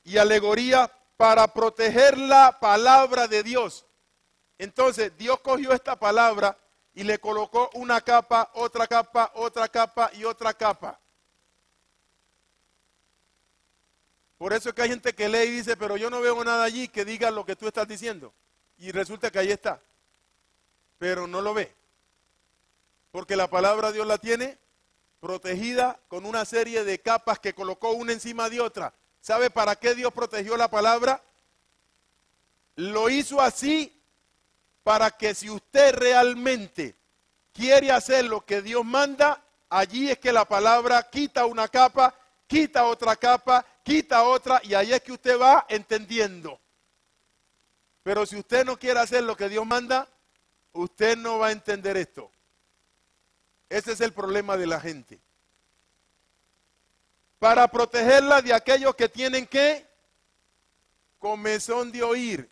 y alegoría para proteger la palabra de Dios. Entonces Dios cogió esta palabra y le colocó una capa, otra capa, otra capa y otra capa. Por eso es que hay gente que lee y dice, pero yo no veo nada allí que diga lo que tú estás diciendo. Y resulta que ahí está. Pero no lo ve. Porque la palabra Dios la tiene protegida con una serie de capas que colocó una encima de otra. ¿Sabe para qué Dios protegió la palabra? Lo hizo así para que si usted realmente quiere hacer lo que Dios manda, allí es que la palabra quita una capa, quita otra capa, quita otra, y ahí es que usted va entendiendo. Pero si usted no quiere hacer lo que Dios manda, usted no va a entender esto. Ese es el problema de la gente. Para protegerla de aquellos que tienen que comezón de oír.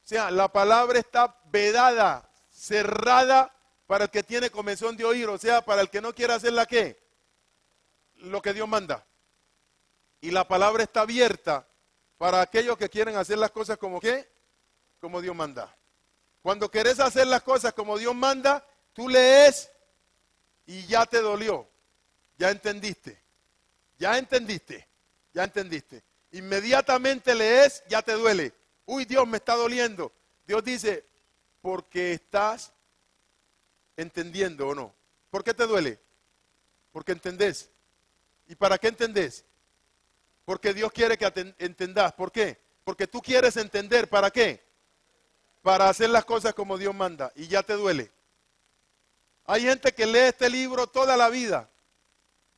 O sea, la palabra está vedada, cerrada para el que tiene comezón de oír. O sea, para el que no quiere hacer la qué, lo que Dios manda. Y la palabra está abierta para aquellos que quieren hacer las cosas como qué, como Dios manda. Cuando querés hacer las cosas como Dios manda, tú lees y ya te dolió, ya entendiste, ya entendiste, ya entendiste. Inmediatamente lees, ya te duele. Uy, Dios, me está doliendo. Dios dice, porque estás entendiendo o no. ¿Por qué te duele? Porque entendés. ¿Y para qué entendés? Porque Dios quiere que entendás. ¿Por qué? Porque tú quieres entender. ¿Para qué? Para hacer las cosas como Dios manda. Y ya te duele. Hay gente que lee este libro toda la vida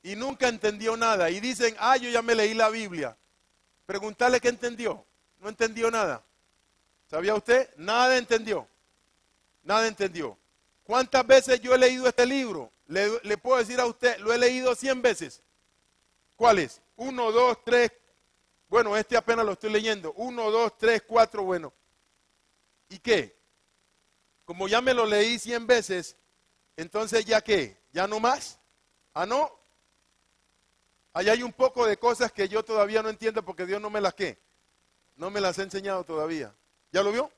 y nunca entendió nada. Y dicen, yo ya me leí la Biblia. Preguntarle qué entendió. No entendió nada. ¿Sabía usted? Nada entendió. Nada entendió. ¿Cuántas veces yo he leído este libro? Le puedo decir a usted, lo he leído 100 veces. ¿Cuáles? 1, 2, 3. Bueno, este apenas lo estoy leyendo. 1, 2, 3, 4, bueno. ¿Y qué? como ya me lo leí 100 veces, entonces ¿ya qué? ¿Ya no más? ¿Ah, no? Ahí hay un poco de cosas que yo todavía no entiendo porque Dios no me las ¿qué? No me las ha enseñado todavía. ¿Ya lo vio?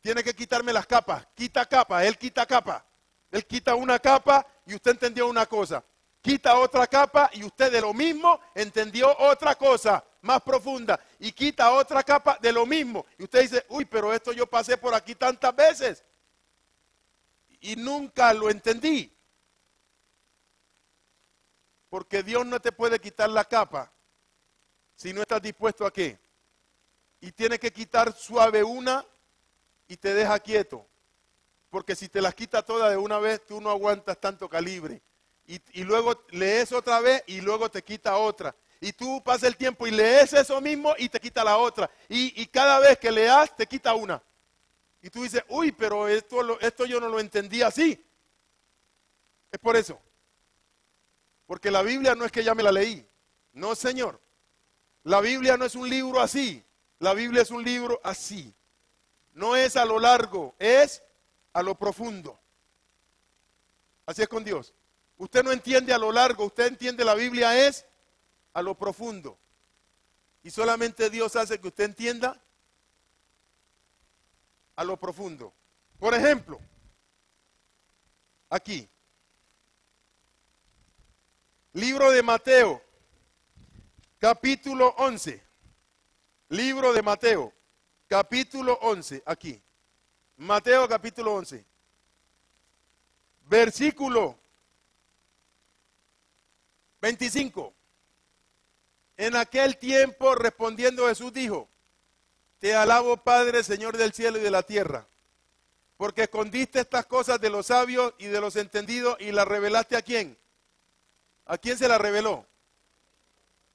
Tiene que quitarme las capas. Quita capa, Él quita capa. Él quita una capa y usted entendió una cosa. Quita otra capa y usted de lo mismo entendió otra cosa más profunda. Y quita otra capa de lo mismo. Y usted dice, uy, pero esto yo pasé por aquí tantas veces. Y nunca lo entendí. Porque Dios no te puede quitar la capa si no estás dispuesto a qué. Y tiene que quitar suave una y te deja quieto. Porque si te las quita todas de una vez, tú no aguantas tanto calibre. Y luego lees otra vez y luego te quita otra. Y tú pasas el tiempo y lees eso mismo y te quita la otra. Y cada vez que leas, te quita una. Y tú dices, uy, pero esto yo no lo entendí así. Es por eso. Porque la Biblia no es que ya me la leí. No, Señor. La Biblia no es un libro así. La Biblia es un libro así. No es a lo largo, es a lo profundo. Así es con Dios. Usted no entiende a lo largo, usted entiende la Biblia es a lo profundo. Y solamente Dios hace que usted entienda a lo profundo. Por ejemplo, aquí, libro de Mateo, capítulo 11. Libro de Mateo, capítulo 11, aquí. Mateo capítulo 11. Versículo 25. En aquel tiempo respondiendo Jesús dijo, te alabo Padre, Señor del cielo y de la tierra, porque escondiste estas cosas de los sabios y de los entendidos y las revelaste ¿a quién? ¿A quién se las reveló?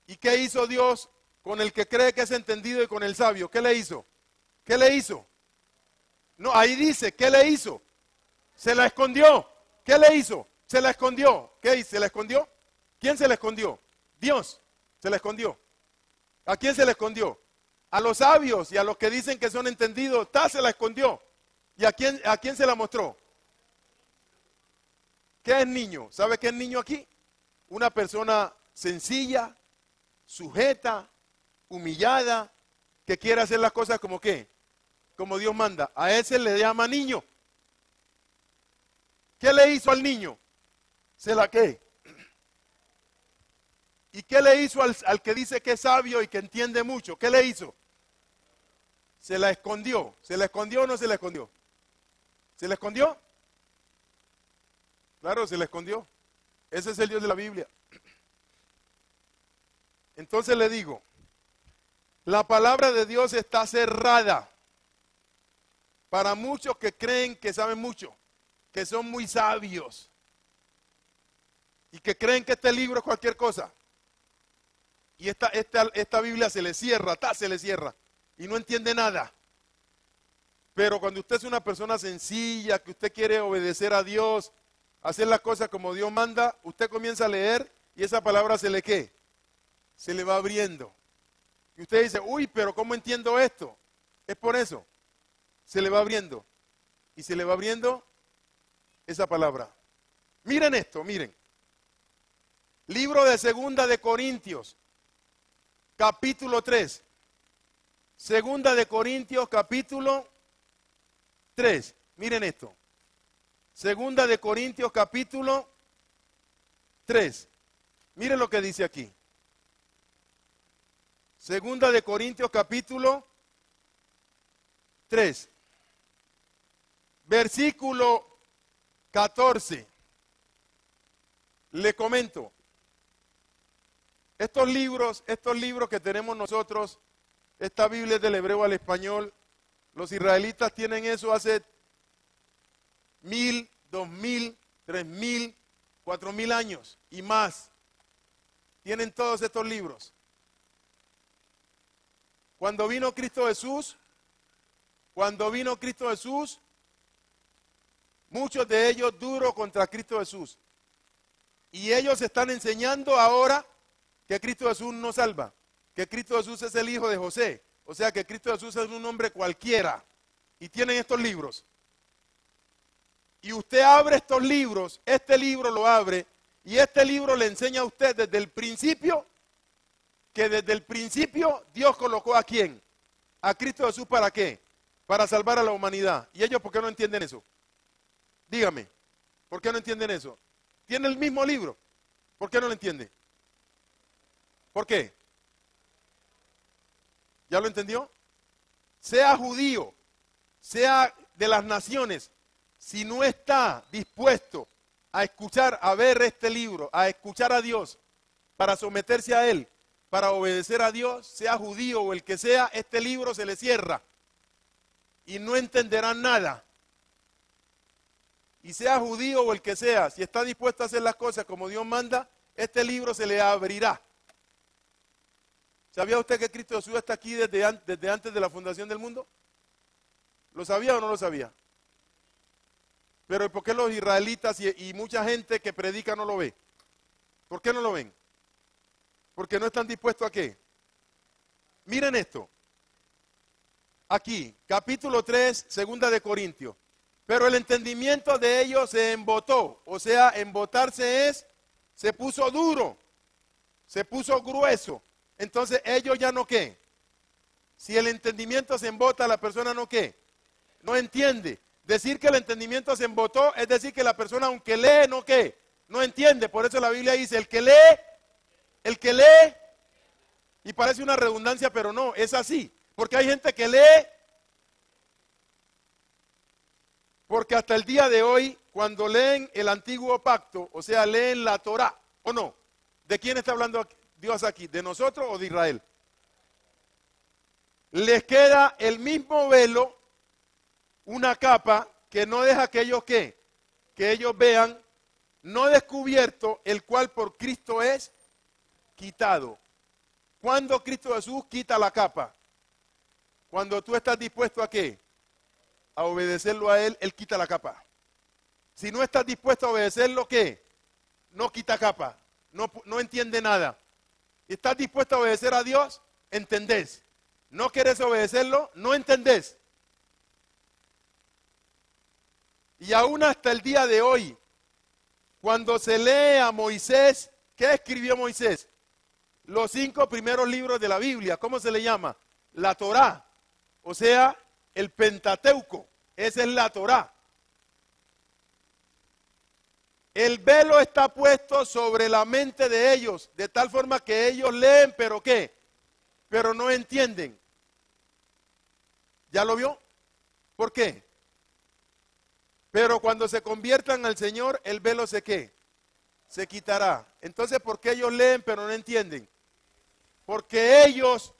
¿Y qué hizo Dios con el que cree que es entendido y con el sabio? ¿Qué le hizo? ¿Qué le hizo? No, ahí dice, ¿qué le hizo? Se la escondió. ¿Qué le hizo? Se la escondió. ¿Qué hizo? ¿Se la escondió? ¿Quién se la escondió? Dios se la escondió. ¿A quién se la escondió? A los sabios y a los que dicen que son entendidos, se la escondió. ¿Y a quién se la mostró? ¿Qué es niño? ¿Sabe qué es niño aquí? Una persona sencilla, sujeta, humillada, que quiere hacer las cosas como ¿qué? Como Dios manda. A ese le llama niño. ¿Qué le hizo al niño? ¿Se la qué? ¿Y qué le hizo al que dice que es sabio y que entiende mucho? ¿Qué le hizo? Se la escondió. ¿Se la escondió o no se la escondió? ¿Se la escondió? Claro, se la escondió. Ese es el Dios de la Biblia. Entonces le digo, la palabra de Dios está cerrada para muchos que creen que saben mucho, que son muy sabios y que creen que este libro es cualquier cosa. Y esta Biblia se le cierra, se le cierra y no entiende nada. Pero cuando usted es una persona sencilla, que usted quiere obedecer a Dios, hacer las cosas como Dios manda, usted comienza a leer y esa palabra se le ¿qué? Se le va abriendo. Y usted dice, uy, pero ¿cómo entiendo esto? Es por eso. Se le va abriendo. Y se le va abriendo esa palabra. Miren esto, miren. Libro de Segunda de Corintios, capítulo 3. Segunda de Corintios, capítulo 3. Miren esto. Segunda de Corintios, capítulo 3. Miren lo que dice aquí. Segunda de Corintios, capítulo 3. Versículo 14. Le comento. Estos libros que tenemos nosotros, esta Biblia es del hebreo al español, los israelitas tienen eso hace 1000, 2000, 3000, 4000 años y más. Tienen todos estos libros. Cuando vino Cristo Jesús, muchos de ellos duros contra Cristo Jesús. Y ellos están enseñando ahora que Cristo Jesús no salva, que Cristo Jesús es el hijo de José. O sea que Cristo Jesús es un hombre cualquiera. Y tienen estos libros. y usted abre estos libros, este libro lo abre, y este libro le enseña a usted desde el principio, que desde el principio Dios colocó ¿a quién? A Cristo Jesús, ¿para qué? Para salvar a la humanidad. ¿Y ellos por qué no entienden eso? Dígame, ¿por qué no entienden eso? Tiene el mismo libro, ¿por qué no lo entiende? ¿Por qué? ¿Ya lo entendió? Sea judío, sea de las naciones, si no está dispuesto a escuchar, a ver este libro, a escuchar a Dios, para someterse a Él, para obedecer a Dios, sea judío o el que sea, este libro se le cierra y no entenderán nada. Y sea judío o el que sea, si está dispuesto a hacer las cosas como Dios manda, este libro se le abrirá. ¿Sabía usted que Cristo Jesús está aquí desde antes de la fundación del mundo? ¿Lo sabía o no lo sabía? Pero ¿por qué los israelitas y mucha gente que predica no lo ve? ¿Por qué no lo ven? Porque no están dispuestos a qué. Miren esto. Aquí, capítulo 3, segunda de Corintios. Pero el entendimiento de ellos se embotó. O sea, embotarse es, se puso duro, se puso grueso. Entonces ellos ya no qué. Si el entendimiento se embota, la persona no qué. No entiende. Decir que el entendimiento se embotó es decir que la persona aunque lee no qué. No entiende. Por eso la Biblia dice el que lee, y parece una redundancia, pero no, es así. Porque hay gente que lee, porque hasta el día de hoy, cuando leen el antiguo pacto, o sea, leen la Torá, ¿o no? ¿De quién está hablando Dios aquí? ¿De nosotros o de Israel? Les queda el mismo velo, una capa que no deja que ellos ¿qué? Que ellos vean, no descubierto, el cual por Cristo es quitado. ¿Cuándo Cristo Jesús quita la capa? Cuando tú estás dispuesto ¿a qué? A obedecerlo a Él, Él quita la capa. Si no estás dispuesto a obedecerlo, ¿qué? No quita capa, no entiende nada. ¿Estás dispuesto a obedecer a Dios? Entendés. ¿No querés obedecerlo? No entendés. Y aún hasta el día de hoy, cuando se lee a Moisés, ¿qué escribió Moisés? Los 5 primeros libros de la Biblia. ¿Cómo se le llama? La Torá. O sea, el Pentateuco. Esa es la Torá. El velo está puesto sobre la mente de ellos, de tal forma que ellos leen, pero ¿qué? Pero no entienden. ¿Ya lo vio? ¿Por qué? Pero cuando se conviertan al Señor, el velo se ¿qué? Se quitará. Entonces, ¿por qué ellos leen pero no entienden? Porque ellos,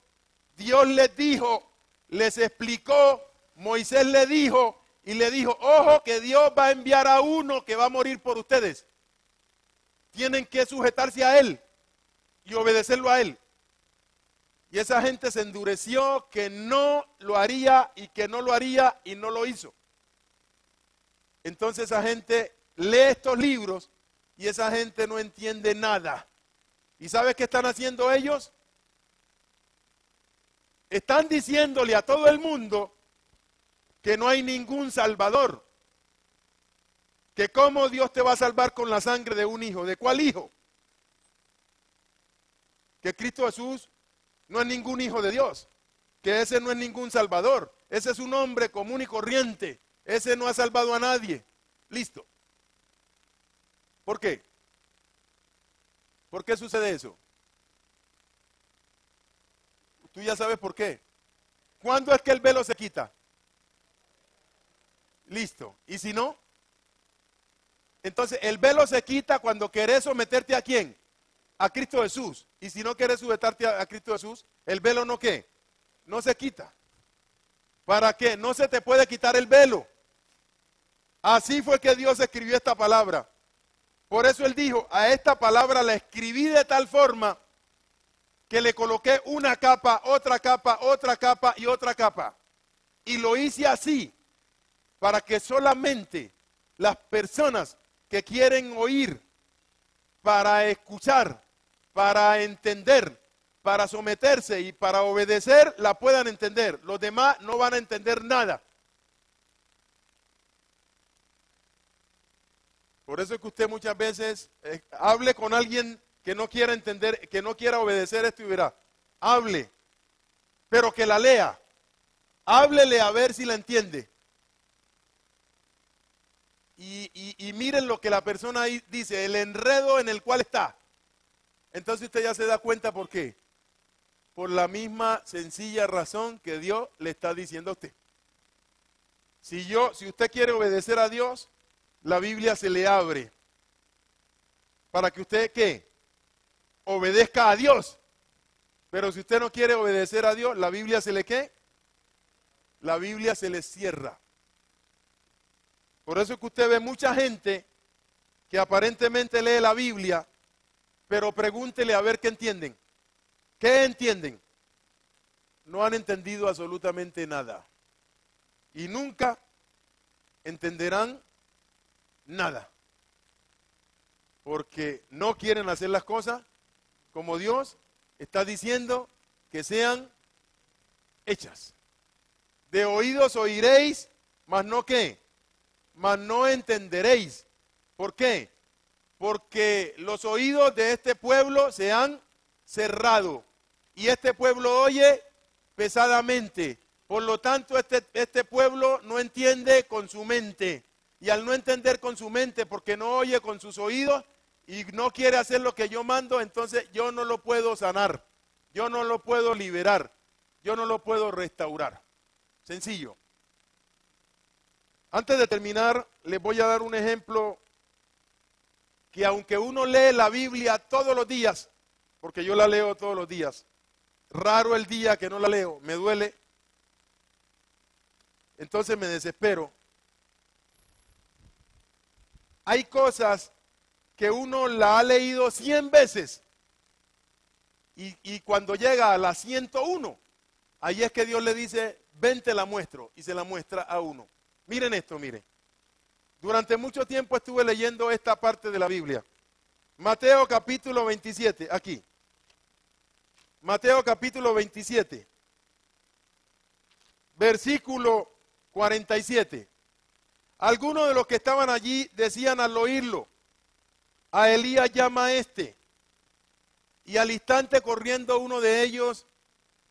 Dios les dijo, les explicó, Moisés le dijo y le dijo, ojo que Dios va a enviar a uno que va a morir por ustedes. Tienen que sujetarse a Él y obedecerlo a Él. Y esa gente se endureció que no lo haría y que no lo haría y no lo hizo. Entonces esa gente lee estos libros y esa gente no entiende nada. ¿Y sabe qué están haciendo ellos? Están diciéndole a todo el mundo que no hay ningún salvador. Que cómo Dios te va a salvar con la sangre de un hijo. ¿De cuál hijo? Que Cristo Jesús no es ningún hijo de Dios. Que ese no es ningún salvador. Ese es un hombre común y corriente. Ese no ha salvado a nadie. Listo. ¿Por qué? ¿Por qué sucede eso? Tú ya sabes por qué. ¿Cuándo es que el velo se quita? Listo. ¿Y si no? Entonces, el velo se quita cuando querés someterte ¿a quién? A Cristo Jesús. Y si no quieres sujetarte a Cristo Jesús, el velo no ¿qué? No se quita. ¿Para qué? No se te puede quitar el velo. Así fue que Dios escribió esta palabra. Por eso Él dijo, a esta palabra la escribí de tal forma que le coloqué una capa, otra capa, otra capa y otra capa. Y lo hice así, para que solamente las personas que quieren oír, para escuchar, para entender, para someterse y para obedecer, la puedan entender. Los demás no van a entender nada. Por eso es que usted muchas veces hable con alguien que no quiera entender, que no quiera obedecer esto y verá. Hable, pero que la lea. Háblele a ver si la entiende. Y miren lo que la persona ahí dice, el enredo en el cual está. Entonces usted ya se da cuenta por qué. Por la misma sencilla razón que Dios le está diciendo a usted. Si usted quiere obedecer a Dios, la Biblia se le abre para que usted, ¿qué? Obedezca a Dios. Pero si usted no quiere obedecer a Dios, la Biblia se le, ¿qué? La Biblia se le cierra. Por eso es que usted ve mucha gente que aparentemente lee la Biblia, pero pregúntele a ver qué entienden. ¿Qué entienden? No han entendido absolutamente nada. Y nunca entenderán nada. Porque no quieren hacer las cosas como Dios está diciendo que sean hechas. De oídos oiréis, mas no qué, mas no entenderéis. ¿Por qué? Porque los oídos de este pueblo se han cerrado y este pueblo oye pesadamente. Por lo tanto, este pueblo no entiende con su mente. Y al no entender con su mente, porque no oye con sus oídos y no quiere hacer lo que yo mando, entonces yo no lo puedo sanar, yo no lo puedo liberar, yo no lo puedo restaurar. Sencillo. Antes de terminar, les voy a dar un ejemplo que aunque uno lee la Biblia todos los días, porque yo la leo todos los días, raro el día que no la leo, me duele, entonces me desespero. Hay cosas que uno la ha leído 100 veces y cuando llega a la 101, ahí es que Dios le dice, ven te la muestro, y se la muestra a uno. Miren esto, miren. Durante mucho tiempo estuve leyendo esta parte de la Biblia. Mateo capítulo 27, aquí. Mateo capítulo 27, versículo 47. Algunos de los que estaban allí decían al oírlo, a Elías llama a este. Y al instante corriendo uno de ellos,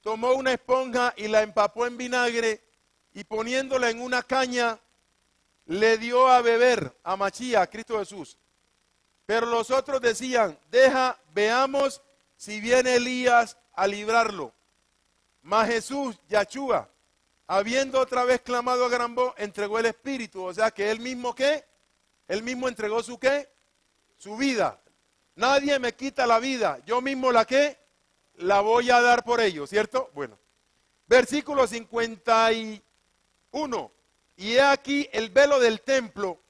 tomó una esponja y la empapó en vinagre y poniéndola en una caña, le dio a beber a Machía, a Cristo Jesús. Pero los otros decían, deja, veamos si viene Elías a librarlo. Mas Jesús, Yahshua, habiendo otra vez clamado a gran voz, entregó el Espíritu. O sea que él mismo, ¿qué? Él mismo entregó su, ¿qué? Su vida. Nadie me quita la vida. Yo mismo la, ¿qué? La voy a dar por ellos, ¿cierto? Bueno. Versículo 51. Y he aquí el velo del templo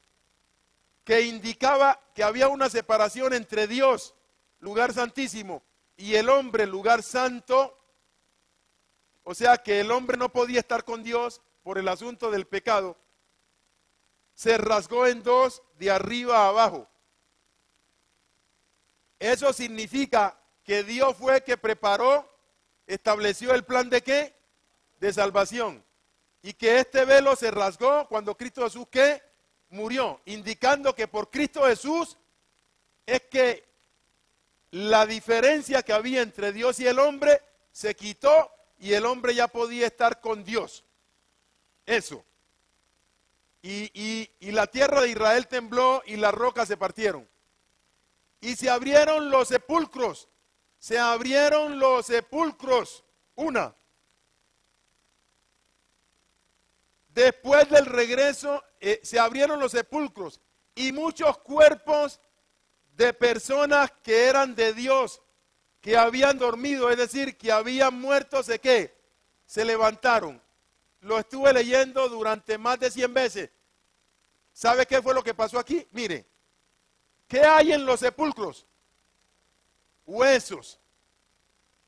que indicaba que había una separación entre Dios, lugar santísimo, y el hombre, lugar santo. O sea que el hombre no podía estar con Dios por el asunto del pecado. Se rasgó en dos de arriba a abajo. Eso significa que Dios fue que preparó, estableció el plan de ¿qué? De salvación. Y que este velo se rasgó cuando Cristo Jesús ¿qué? Murió. Indicando que por Cristo Jesús es que la diferencia que había entre Dios y el hombre se quitó y el hombre ya podía estar con Dios. Eso. Y la tierra de Israel tembló y las rocas se partieron. Y se abrieron los sepulcros. Se abrieron los sepulcros. Una. Después del regreso, se abrieron los sepulcros. Y muchos cuerpos de personas que eran de Dios, que habían dormido, es decir, que habían muerto, ¿de qué? Se levantaron. Lo estuve leyendo durante más de 100 veces. ¿Sabe qué fue lo que pasó aquí? Mire, ¿qué hay en los sepulcros? Huesos.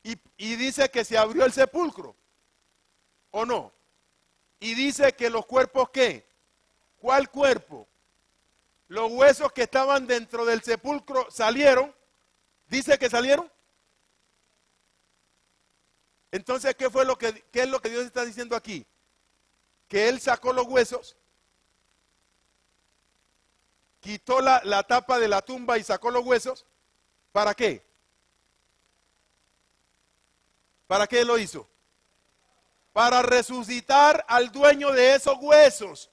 Y dice que se abrió el sepulcro, ¿o no? Y dice que los cuerpos, ¿qué? ¿Cuál cuerpo? Los huesos que estaban dentro del sepulcro salieron. ¿Dice que salieron? Entonces, ¿qué es lo que Dios está diciendo aquí? Que Él sacó los huesos quitó la tapa de la tumba y sacó los huesos? ¿Para qué? ¿Para qué lo hizo? Para resucitar al dueño de esos huesos.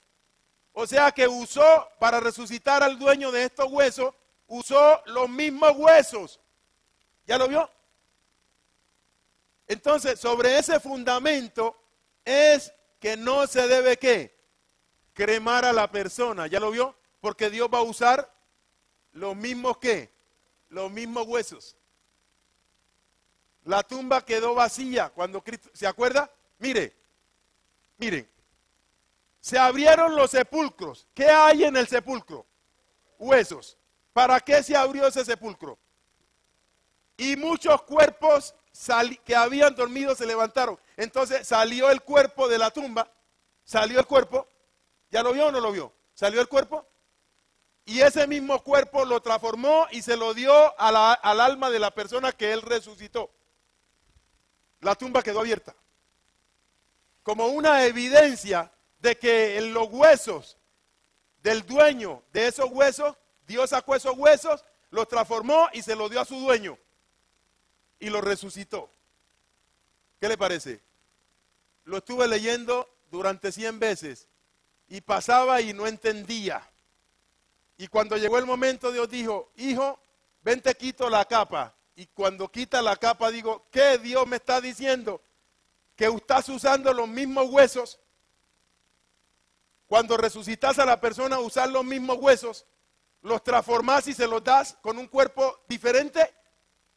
O sea que usó, para resucitar al dueño de estos huesos, usó los mismos huesos. ¿Ya lo vio? Entonces, sobre ese fundamento es que no se debe, ¿qué? Cremar a la persona. ¿Ya lo vio? Porque Dios va a usar los mismos, ¿qué? Los mismos huesos. La tumba quedó vacía cuando Cristo, ¿se acuerda? Miren, se abrieron los sepulcros. ¿Qué hay en el sepulcro? Huesos. ¿Para qué se abrió ese sepulcro? Y muchos cuerpos que habían dormido se levantaron. Entonces salió el cuerpo de la tumba, salió el cuerpo, ¿ya lo vio o no lo vio? Salió el cuerpo y ese mismo cuerpo lo transformó y se lo dio al alma de la persona que él resucitó. La tumba quedó abierta. Como una evidencia de que en los huesos del dueño de esos huesos, Dios sacó esos huesos, los transformó y se los dio a su dueño. Y lo resucitó. ¿Qué le parece? Lo estuve leyendo durante 100 veces y pasaba y no entendía. Y cuando llegó el momento, Dios dijo, hijo, ven te quito la capa. Y cuando quita la capa digo, ¿qué Dios me está diciendo? Que estás usando los mismos huesos. Cuando resucitas a la persona, usar los mismos huesos, los transformas y se los das con un cuerpo diferente.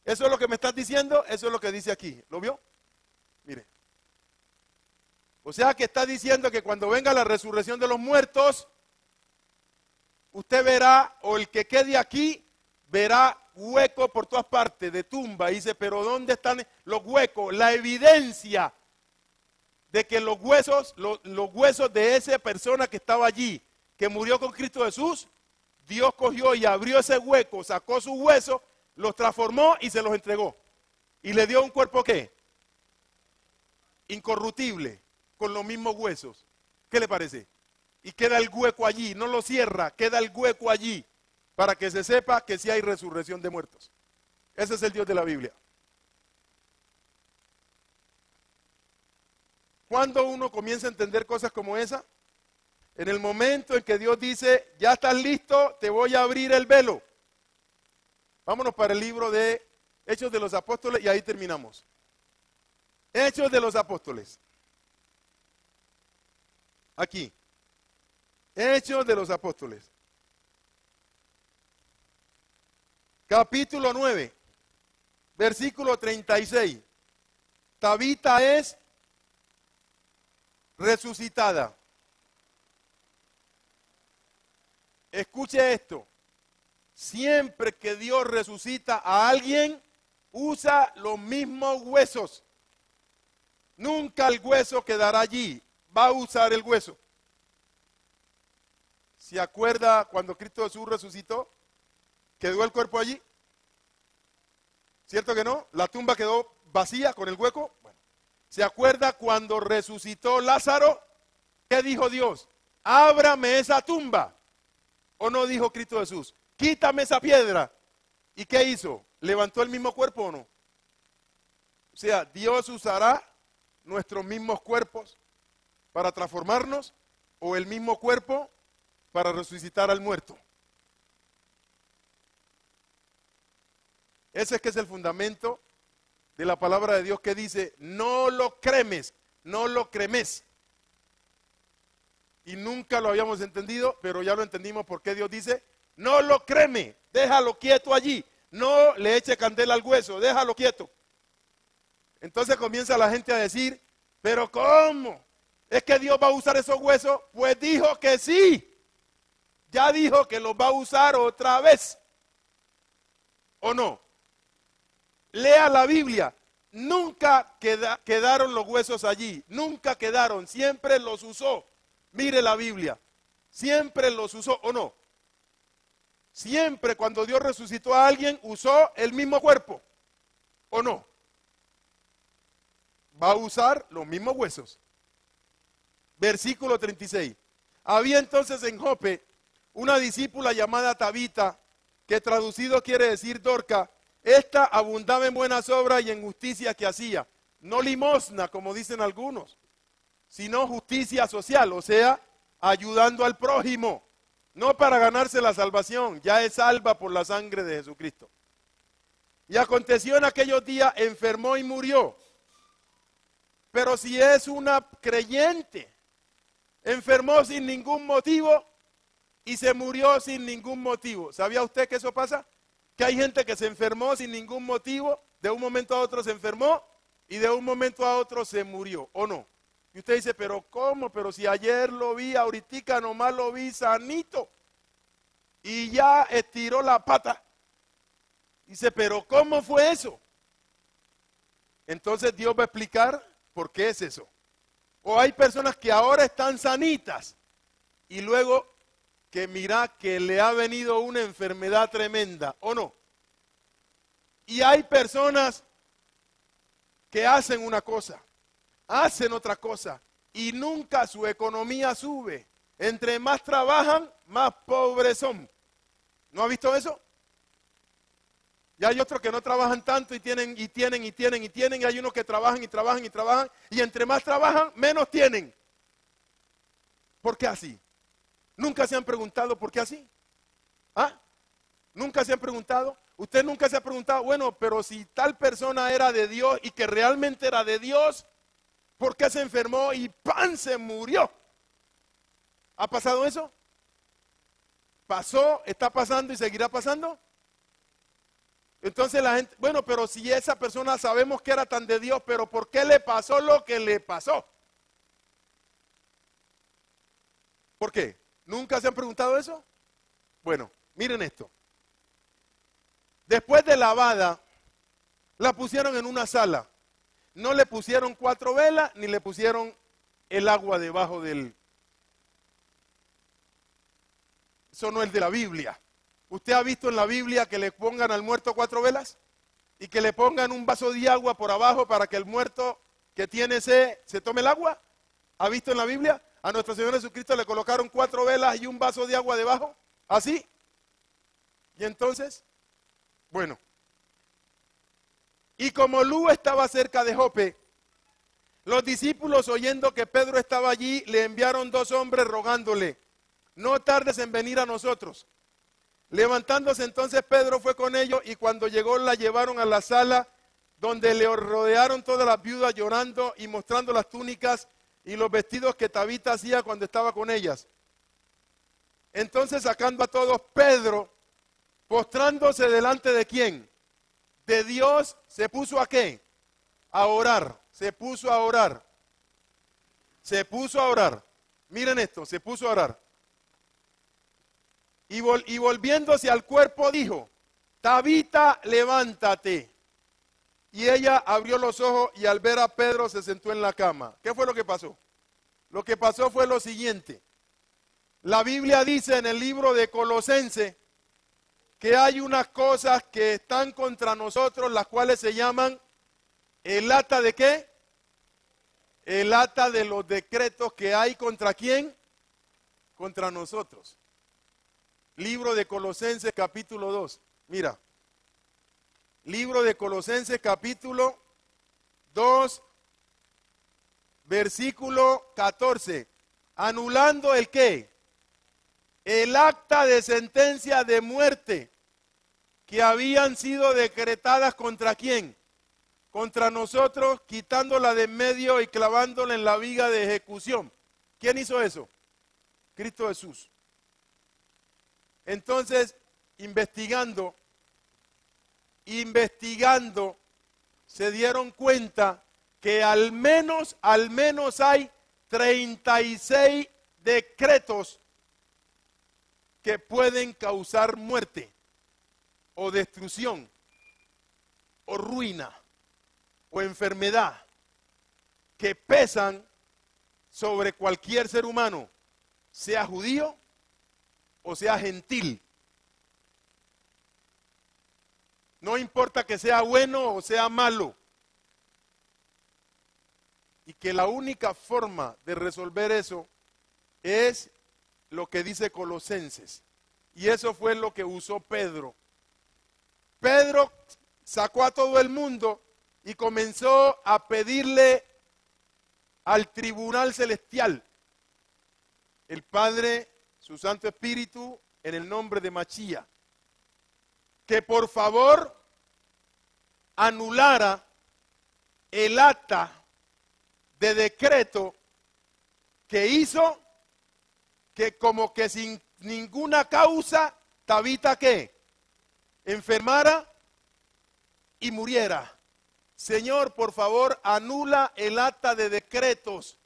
¿Eso es lo que me estás diciendo? Eso es lo que dice aquí. ¿Lo vio? Mire. O sea que está diciendo que cuando venga la resurrección de los muertos, usted verá, o el que quede aquí, verá huecos por todas partes de tumba. Y dice, pero ¿dónde están los huecos? La evidencia de que los huesos de esa persona que estaba allí, que murió con Cristo Jesús, Dios cogió y abrió ese hueco, sacó sus huesos, los transformó y se los entregó. Y le dio un cuerpo, ¿qué? Incorruptible, con los mismos huesos. ¿Qué le parece? Y queda el hueco allí, no lo cierra, queda el hueco allí, para que se sepa que sí hay resurrección de muertos. Ese es el Dios de la Biblia. ¿Cuándo uno comienza a entender cosas como esa? En el momento en que Dios dice, ya estás listo, te voy a abrir el velo. Vámonos para el libro de Hechos de los Apóstoles y ahí terminamos. Hechos de los Apóstoles. Aquí. Hechos de los Apóstoles. Capítulo 9, versículo 36. Tabita es resucitada. Escuche esto. Siempre que Dios resucita a alguien, usa los mismos huesos. Nunca el hueso quedará allí. Va a usar el hueso. ¿Se acuerda cuando Cristo Jesús resucitó? ¿Quedó el cuerpo allí? ¿Cierto que no? La tumba quedó vacía con el hueco. Bueno. ¿Se acuerda cuando resucitó Lázaro? ¿Qué dijo Dios? Ábrame esa tumba. ¿O no dijo Cristo Jesús? Quítame esa piedra. ¿Y qué hizo? ¿Levantó el mismo cuerpo o no? O sea, Dios usará nuestros mismos cuerpos para transformarnos o el mismo cuerpo para resucitar al muerto. Ese es que es el fundamento de la palabra de Dios que dice, no lo cremes, no lo cremes. Y nunca lo habíamos entendido, pero ya lo entendimos porque Dios dice, no lo creme, déjalo quieto allí, no le eche candela al hueso, déjalo quieto. Entonces comienza la gente a decir, pero ¿cómo? ¿Es que Dios va a usar esos huesos? Pues dijo que sí, ya dijo que los va a usar otra vez, ¿o no? Lea la Biblia, nunca quedaron los huesos allí, nunca quedaron, siempre los usó. Mire la Biblia, siempre los usó, ¿o no? Siempre cuando Dios resucitó a alguien, usó el mismo cuerpo, ¿o no? Va a usar los mismos huesos. Versículo 36. Había entonces en Jope una discípula llamada Tabita, que traducido quiere decir Dorca. Esta abundaba en buenas obras y en justicia que hacía. No limosna, como dicen algunos, sino justicia social, o sea, ayudando al prójimo. No para ganarse la salvación, ya es salva por la sangre de Jesucristo. Y aconteció en aquellos días, enfermó y murió. Pero si es una creyente, enfermó sin ningún motivo y se murió sin ningún motivo. ¿Sabía usted que eso pasa? Que hay gente que se enfermó sin ningún motivo, de un momento a otro se enfermó y de un momento a otro se murió, ¿o no? Y usted dice, pero ¿cómo? Pero si ayer lo vi, ahorita nomás lo vi sanito y ya estiró la pata. Dice, pero ¿cómo fue eso? Entonces Dios va a explicar por qué es eso. O hay personas que ahora están sanitas y luego que mira que le ha venido una enfermedad tremenda, ¿o no? Y hay personas que hacen una cosa, hacen otra cosa y nunca su economía sube. Entre más trabajan, más pobres son. ¿No ha visto eso? Y hay otros que no trabajan tanto y tienen, y hay unos que trabajan y entre más trabajan, menos tienen. ¿Por qué así? ¿Nunca se han preguntado por qué así? ¿Ah? ¿Nunca se han preguntado? Usted nunca se ha preguntado, bueno, pero si tal persona era de Dios y que realmente era de Dios, ¿por qué se enfermó y ¡pam! Se murió? ¿Ha pasado eso? ¿Pasó? ¿Está pasando y seguirá pasando? Entonces la gente, bueno, pero si esa persona sabemos que era tan de Dios, pero ¿por qué le pasó lo que le pasó? ¿Por qué? ¿Nunca se han preguntado eso? Bueno, miren esto. Después de lavada, la pusieron en una sala. No le pusieron 4 velas, ni le pusieron el agua debajo del... Eso no es de la Biblia. ¿Usted ha visto en la Biblia que le pongan al muerto 4 velas? Y que le pongan un vaso de agua por abajo para que el muerto que tiene sed se tome el agua. ¿Ha visto en la Biblia? A nuestro Señor Jesucristo le colocaron 4 velas y un vaso de agua debajo. ¿Así? Y entonces, bueno. Y como Lú estaba cerca de Jope, los discípulos, oyendo que Pedro estaba allí, le enviaron 2 hombres rogándole, no tardes en venir a nosotros. Levantándose entonces Pedro fue con ellos y cuando llegó la llevaron a la sala donde le rodearon todas las viudas llorando y mostrando las túnicas y los vestidos que Tabita hacía cuando estaba con ellas. Entonces sacando a todos, Pedro, postrándose delante de ¿quién? De Dios, ¿se puso a qué? A orar, se puso a orar. Se puso a orar. Miren esto, se puso a orar. Y volviéndose al cuerpo dijo, Tabita, levántate. Y ella abrió los ojos y al ver a Pedro se sentó en la cama. ¿Qué fue lo que pasó? Lo que pasó fue lo siguiente. La Biblia dice en el libro de Colosenses que hay unas cosas que están contra nosotros, las cuales se llaman el acta de ¿qué? El acta de los decretos que hay contra ¿quién? Contra nosotros. Libro de Colosenses capítulo 2. Mira. Libro de Colosenses capítulo 2, versículo 14. Anulando el ¿qué? El acta de sentencia de muerte que habían sido decretadas contra ¿quién? Contra nosotros, quitándola de en medio y clavándola en la viga de ejecución. ¿Quién hizo eso? Cristo Jesús. Entonces, investigando, se dieron cuenta que al menos hay 36 decretos que pueden causar muerte o destrucción o ruina o enfermedad que pesan sobre cualquier ser humano, sea judío o sea gentil. No importa que sea bueno o sea malo. Y que la única forma de resolver eso es lo que dice Colosenses. Y eso fue lo que usó Pedro. Pedro sacó a todo el mundo y comenzó a pedirle al tribunal celestial, el Padre, su Santo Espíritu, en el nombre de Machía, que por favor anulara el acta de decreto que hizo que como que sin ninguna causa Tabita ¿qué? Enfermara y muriera. Señor, por favor, anula el acta de decretos,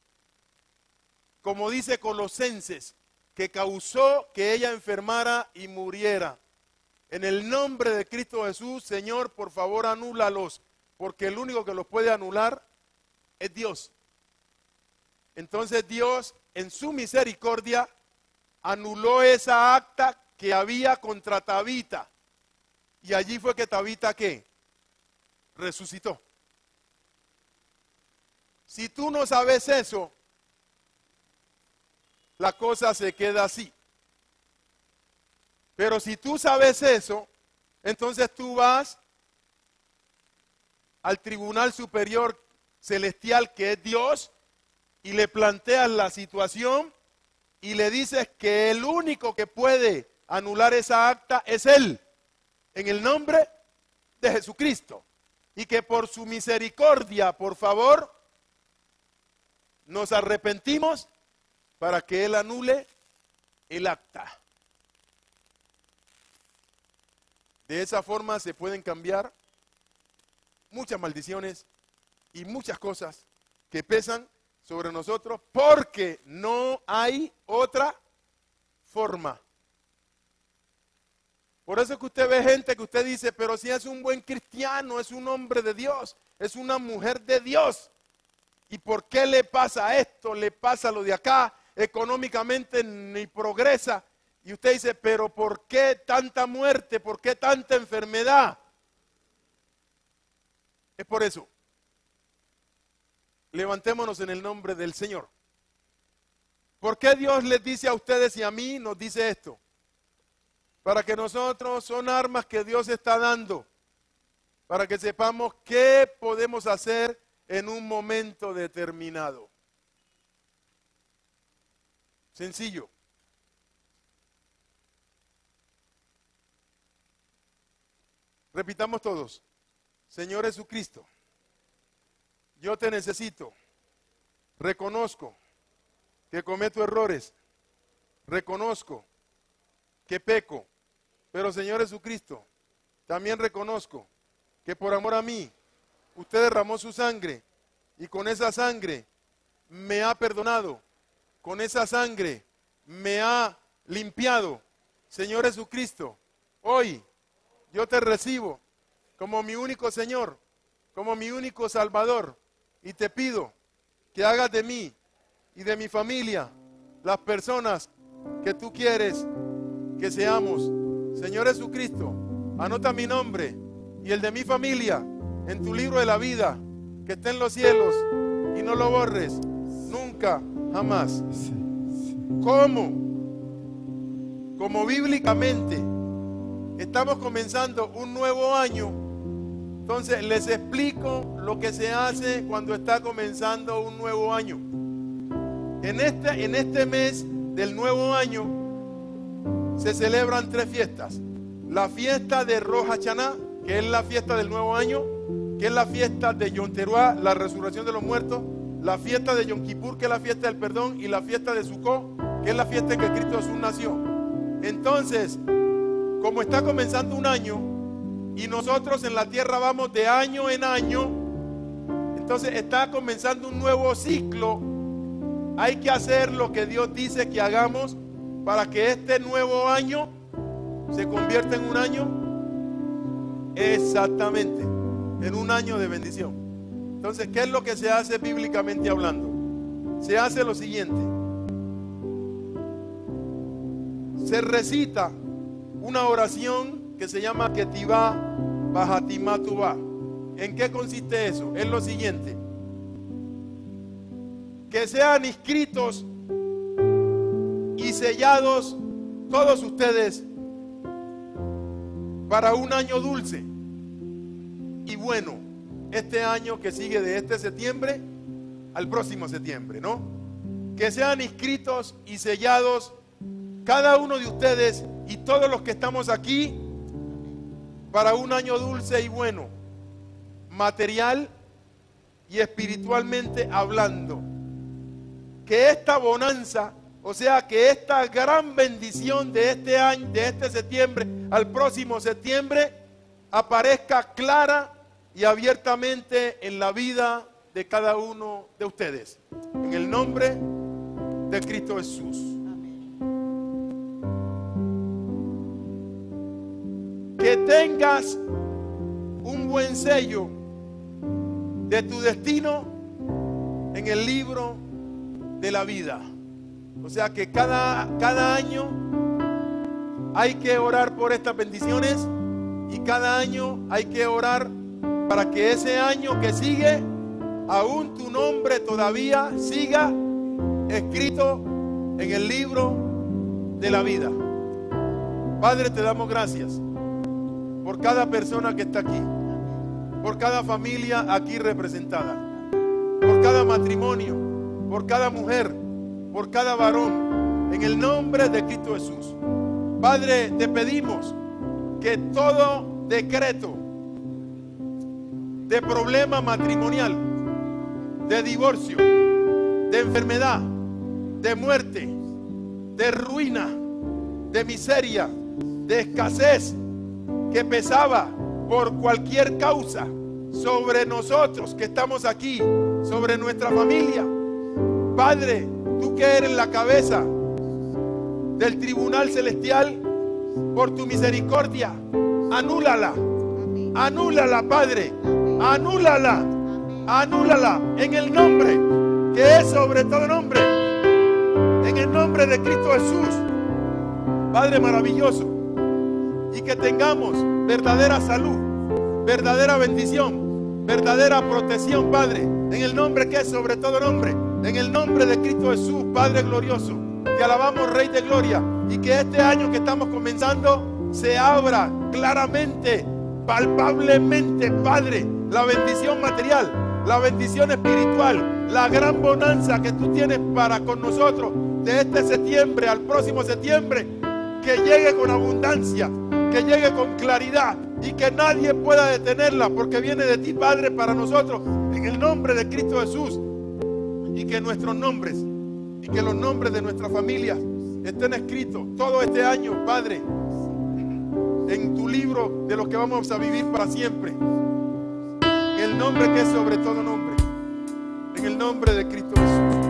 como dice Colosenses, que causó que ella enfermara y muriera. En el nombre de Cristo Jesús, Señor, por favor, anúlalos, porque el único que los puede anular es Dios. Entonces Dios, en su misericordia, anuló esa acta que había contra Tabita. Y allí fue que Tabita, ¿qué? Resucitó. Si tú no sabes eso, la cosa se queda así. Pero si tú sabes eso, entonces tú vas al Tribunal Superior Celestial, que es Dios, y le planteas la situación y le dices que el único que puede anular esa acta es Él, en el nombre de Jesucristo. Y que por su misericordia, por favor, nos arrepentimos para que Él anule el acta. De esa forma se pueden cambiar muchas maldiciones y muchas cosas que pesan sobre nosotros, porque no hay otra forma. Por eso es que usted ve gente que usted dice, pero si es un buen cristiano, es un hombre de Dios, es una mujer de Dios. ¿Y por qué le pasa esto? Le pasa lo de acá, económicamente ni progresa. Y usted dice, pero ¿por qué tanta muerte? ¿Por qué tanta enfermedad? Es por eso. Levantémonos en el nombre del Señor. ¿Por qué Dios les dice a ustedes y a mí, nos dice esto? Para que nosotros, son armas que Dios está dando, para que sepamos qué podemos hacer en un momento determinado. Sencillo. Repitamos todos. Señor Jesucristo, yo te necesito. Reconozco que cometo errores. Reconozco que peco. Pero Señor Jesucristo, también reconozco que por amor a mí, usted derramó su sangre y con esa sangre me ha perdonado. Con esa sangre me ha limpiado. Señor Jesucristo, hoy yo te recibo como mi único Señor, como mi único Salvador, y te pido que hagas de mí y de mi familia las personas que tú quieres que seamos. Señor Jesucristo, anota mi nombre y el de mi familia en tu libro de la vida, que está en los cielos, y no lo borres nunca, jamás. ¿Cómo? Como bíblicamente estamos comenzando un nuevo año, entonces les explico lo que se hace cuando está comenzando un nuevo año. En este mes del nuevo año se celebran 3 fiestas. La fiesta de Rosh Hashanah, que es la fiesta del nuevo año, que es la fiesta de Yom Teruah, la resurrección de los muertos, la fiesta de Yom Kippur, que es la fiesta del perdón, y la fiesta de Sukkot, que es la fiesta en que Cristo Jesús nació. Entonces, como está comenzando un año y nosotros en la tierra vamos de año en año, entonces está comenzando un nuevo ciclo. Hay que hacer lo que Dios dice que hagamos para que este nuevo año se convierta en un año, exactamente, en un año de bendición. Entonces, ¿qué es lo que se hace bíblicamente hablando? Se hace lo siguiente. Se recita una oración que se llama Ketivá Bahatimá Tuvá. ¿En qué consiste eso? Es lo siguiente: que sean inscritos y sellados todos ustedes para un año dulce y bueno, este año que sigue de este septiembre al próximo septiembre, ¿no? Que sean inscritos y sellados cada uno de ustedes y todos los que estamos aquí para un año dulce y bueno, material y espiritualmente hablando. Que esta bonanza, o sea, que esta gran bendición de este año, de este septiembre al próximo septiembre, aparezca clara y abiertamente en la vida de cada uno de ustedes. En el nombre de Cristo Jesús. Que tengas un buen sello de tu destino en el libro de la vida. O sea que cada año hay que orar por estas bendiciones y cada año hay que orar para que ese año que sigue, aún tu nombre todavía siga escrito en el libro de la vida. Padre, te damos gracias por cada persona que está aquí, por cada familia aquí representada, por cada matrimonio, por cada mujer, por cada varón, en el nombre de Cristo Jesús. Padre, te pedimos que todo decreto de problema matrimonial, de divorcio, de enfermedad, de muerte, de ruina, de miseria, de escasez que pesaba por cualquier causa sobre nosotros que estamos aquí, sobre nuestra familia. Padre, tú que eres la cabeza del tribunal celestial, por tu misericordia, anúlala, anúlala, Padre, anúlala, anúlala en el nombre que es sobre todo nombre, en el nombre de Cristo Jesús. Padre maravilloso, y que tengamos verdadera salud, verdadera bendición, verdadera protección, Padre, en el nombre que es sobre todo nombre, en el nombre de Cristo Jesús. Padre glorioso, te alabamos, Rey de gloria, y que este año que estamos comenzando se abra claramente, palpablemente, Padre, la bendición material, la bendición espiritual, la gran bonanza que tú tienes para con nosotros de este septiembre al próximo septiembre, que llegue con abundancia, que llegue con claridad y que nadie pueda detenerla, porque viene de ti, Padre, para nosotros, en el nombre de Cristo Jesús. Y que nuestros nombres y que los nombres de nuestras familias estén escritos todo este año, Padre, en tu libro de los que vamos a vivir para siempre, en el nombre que es sobre todo nombre, en el nombre de Cristo Jesús.